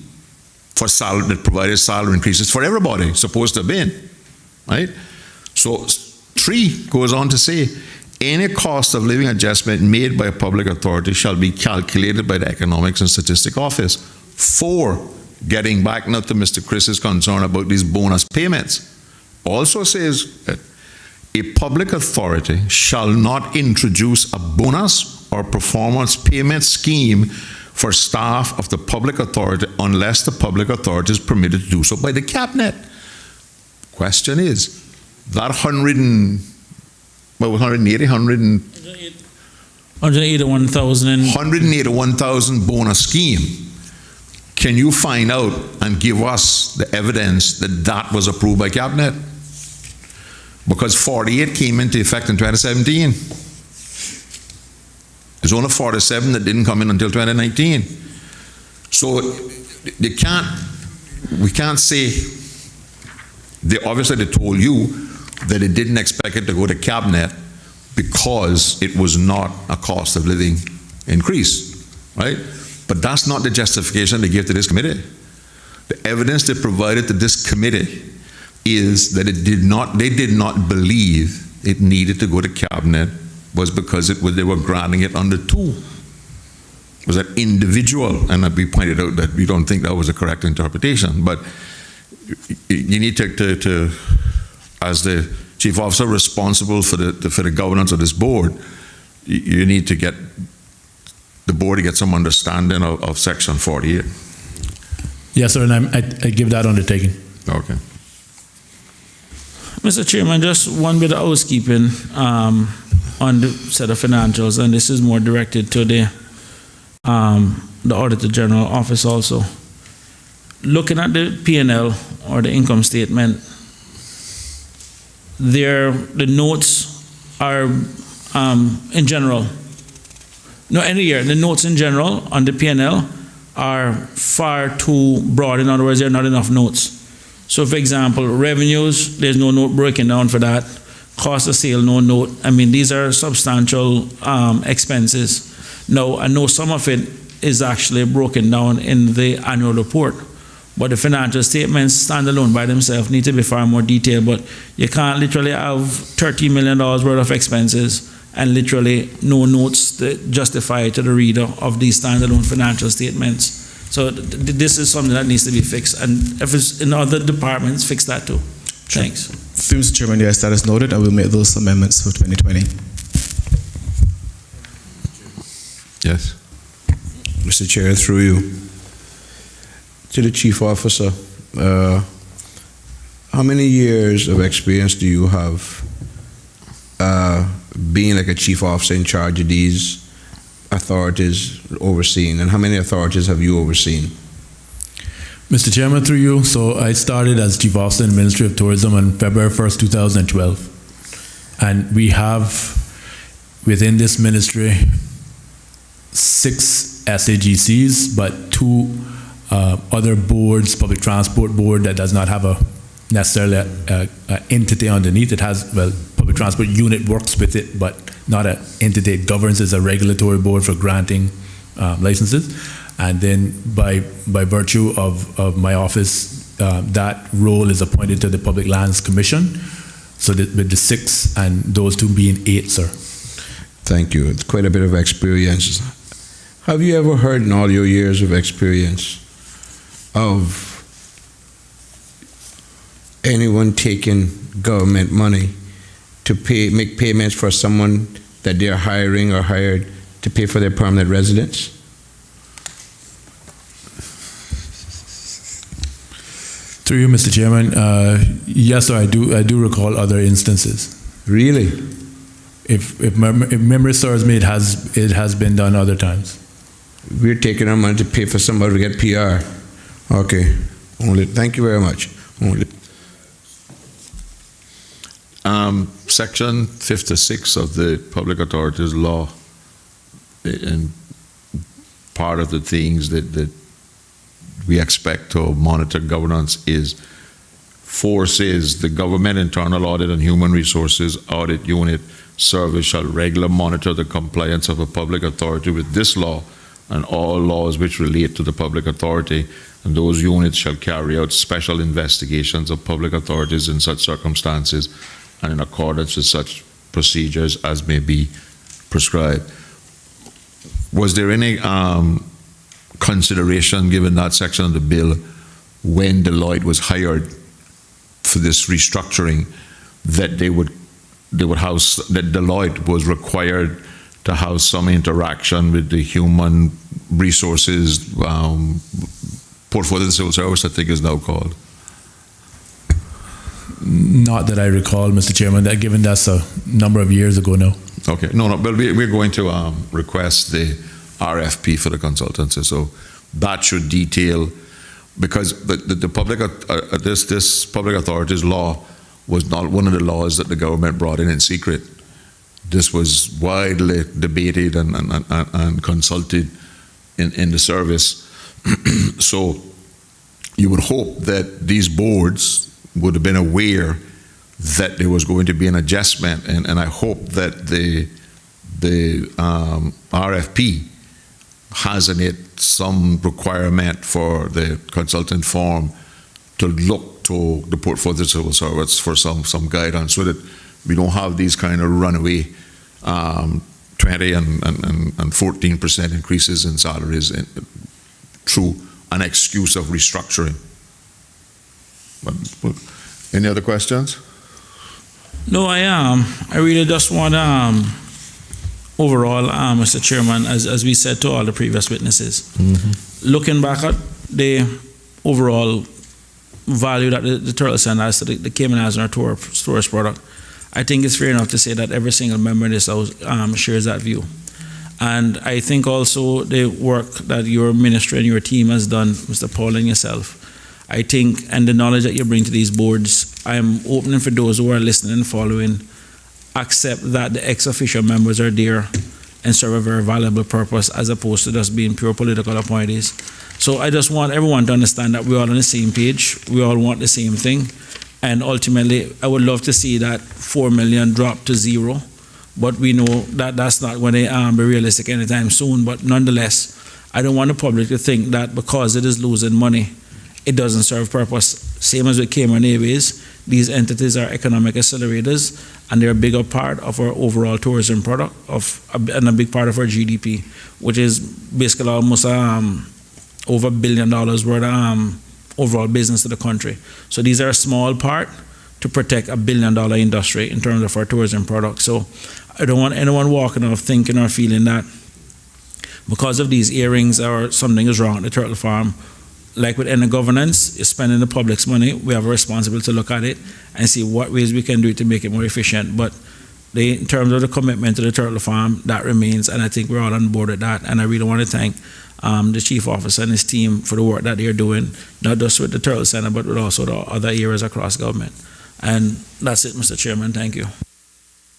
for salary that provided salary increases for everybody, supposed to have been, right? So 3 goes on to say, any cost of living adjustment made by a public authority shall be calculated by the Economics and Statistics Office. 4, getting back now to Mr. Chris's concern about these bonus payments, also says that a public authority shall not introduce a bonus or performance payment scheme for staff of the public authority unless the public authority is permitted to do so by the cabinet. Question is, that 181,000 bonus scheme, can you find out and give us the evidence that that was approved by cabinet? Because 48 came into effect in 2017. There's only 47 that didn't come in until 2019. So we can't say, they told you that they didn't expect it to go to cabinet because it was not a cost of living increase, right? But that's not the justification they give to this committee. The evidence they provided to this committee is that they did not believe it needed to go to cabinet was because they were granting it under 2. It was an individual, and we pointed out that we don't think that was a correct interpretation. But you need to as the chief officer responsible for the governance of this board, you need to get the board to get some understanding of Section 48. Yes, sir, and I give that undertaking. Okay. Mr. Chairman, just one bit of housekeeping on the set of financials, and this is more directed to the Auditor General Office also. Looking at the P&L or the income statement, the notes are in general. No, any year, the notes in general on the P&L are far too broad. In other words, there are not enough notes. So, for example, revenues, there's no note breaking down for that. Cost of sale, no note. I mean, these are substantial expenses. Now, I know some of it is actually broken down in the annual report, but the financial statements standalone by themselves need to be far more detailed. But you can't literally have $30 million worth of expenses and literally no notes that justify to the reader of these standalone financial statements. So this is something that needs to be fixed, and if it's in other departments, fix that too. Sure. Thanks. Through Mr. Chairman, yes, that is noted. I will make those amendments for 2020. Yes. Mr. Chair, through you, to the Chief Officer, how many years of experience do you have being like a Chief Officer in charge of these authorities overseen, and how many authorities have you overseen? Mr. Chairman, through you, so I started as Chief Officer in the Ministry of Tourism on February 1st, 2012. And we have within this ministry 6 SAGCs, but 2 other boards, Public Transport Board that does not have a necessarily a entity underneath. It has, well, Public Transport Unit works with it, but not an entity it governs. It's a regulatory board for granting licenses. And then by virtue of my office, that role is appointed to the Public Lands Commission. So that with the 6 and those 2 being 8, sir. Thank you. It's quite a bit of experience. Have you ever heard in all your years of experience of anyone taking government money to make payments for someone that they're hiring or hired to pay for their permanent residence? Through you, Mr. Chairman, yes, sir, I do recall other instances. Really? If memory serves me, it has been done other times. We're taking our money to pay for somebody to get PR. Okay. Thank you very much. Section 56 of the Public Authorities Law, and part of the things that we expect to monitor governance is the Government Internal Audit and Human Resources Audit Unit Service shall regularly monitor the compliance of a public authority with this law and all laws which relate to the public authority, and those units shall carry out special investigations of public authorities in such circumstances and in accordance with such procedures as may be prescribed. Was there any consideration given that section of the bill when Deloitte was hired for this restructuring that they would house, that Deloitte was required to have some interaction with the human resources portfolio of the civil service, I think is now called? Not that I recall, Mr. Chairman, that given that's a number of years ago now. Okay, no, but we're going to request the RFP for the consultancy, so that should detail, because the public this public authorities law was not one of the laws that the government brought in secret. This was widely debated and consulted in the service. So you would hope that these boards would have been aware that there was going to be an adjustment, and I hope that the RFP has in it some requirement for the consultant firm to look to the portfolio civil service for some guidance, so that we don't have these kind of runaway 20 and 14% increases in salaries through an excuse of restructuring. But any other questions? No, I really just want overall, Mr. Chairman, as we said to all the previous witnesses, looking back at the overall value that the Turtle Center has to the Cayman has in our tourist product, I think it's fair enough to say that every single member in this house shares that view. And I think also the work that your ministry and your team has done, Mr. Paul and yourself, I think, and the knowledge that you bring to these boards, I am opening for those who are listening and following, accept that the ex-official members are there and serve a very valuable purpose as opposed to just being pure political appointees. So I just want everyone to understand that we're all on the same page, we all want the same thing, and ultimately I would love to see that 4 million drop to 0, but we know that that's not going to be realistic anytime soon. But nonetheless, I don't want the public to think that because it is losing money, it doesn't serve purpose. Same as with Cayman Airways, these entities are economic accelerators, and they're a bigger part of our overall tourism product and a big part of our GDP, which is basically almost over $1 billion worth of overall business to the country. So these are a small part to protect $1 billion industry in terms of our tourism product. So I don't want anyone walking off thinking or feeling that because of these earrings or something is wrong at the turtle farm. Like with any governance, you're spending the public's money. We have a responsibility to look at it and see what ways we can do it to make it more efficient. But in terms of the commitment to the turtle farm, that remains, and I think we're all on board with that. And I really want to thank the chief officer and his team for the work that they're doing, not just with the Turtle Center, but with also the other areas across government. And that's it, Mr. Chairman. Thank you.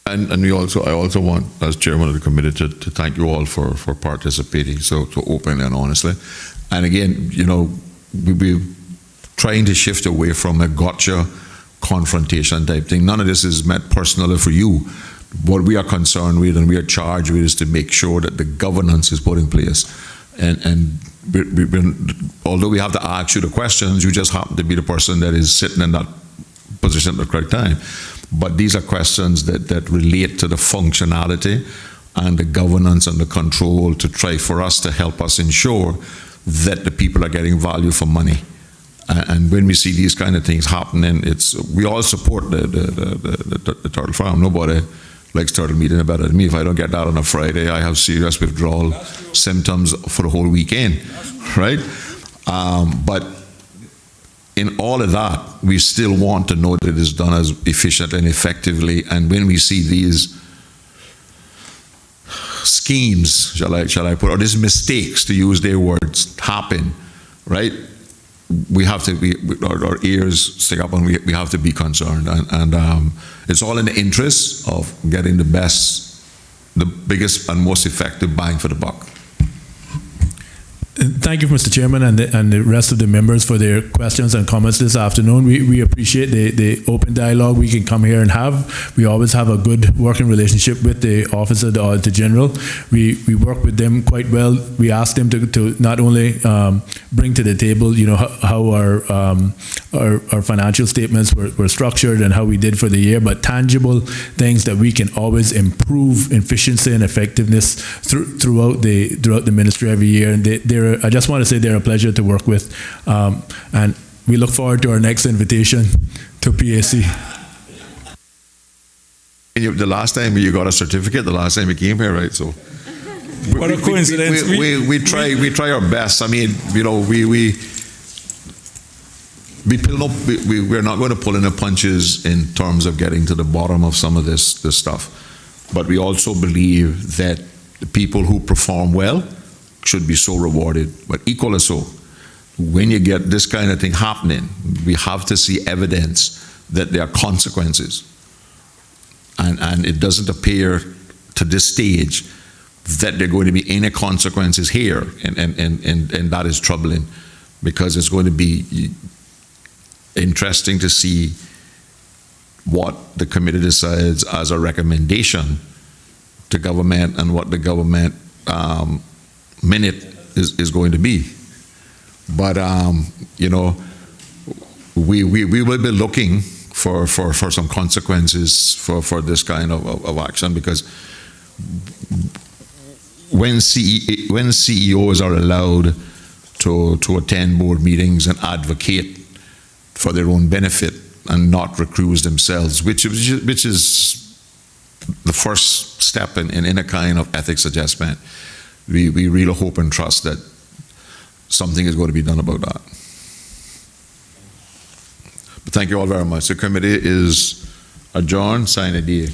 And I also want, as chairman of the committee, to thank you all for participating so openly and honestly. And again, we're trying to shift away from a gotcha confrontation type thing. None of this is meant personally for you. What we are concerned with and we are charged with is to make sure that the governance is put in place. And although we have to ask you the questions, you just happen to be the person that is sitting in that position at the correct time. But these are questions that relate to the functionality and the governance and the control to try for us to help us ensure that the people are getting value for money. And when we see these kind of things happening, we all support the turtle farm. Nobody likes turtle meat any better than me. If I don't get that on a Friday, I have serious withdrawal symptoms for the whole weekend, right? But in all of that, we still want to know that it is done as efficiently and effectively. And when we see these schemes, shall I put, or these mistakes, to use their words, happen, right? We have to be, our ears stick up, and we have to be concerned. And it's all in the interest of getting the biggest and most effective bang for the buck. Thank you, Mr. Chairman, and the rest of the members for their questions and comments this afternoon. We appreciate the open dialogue we can come here and have. We always have a good working relationship with the Office of the Auditor General. We work with them quite well. We ask them to not only bring to the table, how our financial statements were structured and how we did for the year, but tangible things that we can always improve efficiency and effectiveness throughout the ministry every year. And I just want to say they're a pleasure to work with, and we look forward to our next invitation to PAC. The last time you got a certificate, the last time you came here, right? So What a coincidence. We try our best. I mean, we're not going to pull in the punches in terms of getting to the bottom of some of this stuff, but we also believe that the people who perform well should be so rewarded, but equally so, when you get this kind of thing happening, we have to see evidence that there are consequences. And it doesn't appear to this stage that there are going to be any consequences here, and that is troubling, because it's going to be interesting to see what the committee decides as a recommendation to government and what the government minute is going to be. But we will be looking for some consequences for this kind of action, because when CEOs are allowed to attend board meetings and advocate for their own benefit and not recuse themselves, which is the first step in a kind of ethics adjustment, we really hope and trust that something is going to be done about that. But thank you all very much. The committee is adjourned. Sign a D.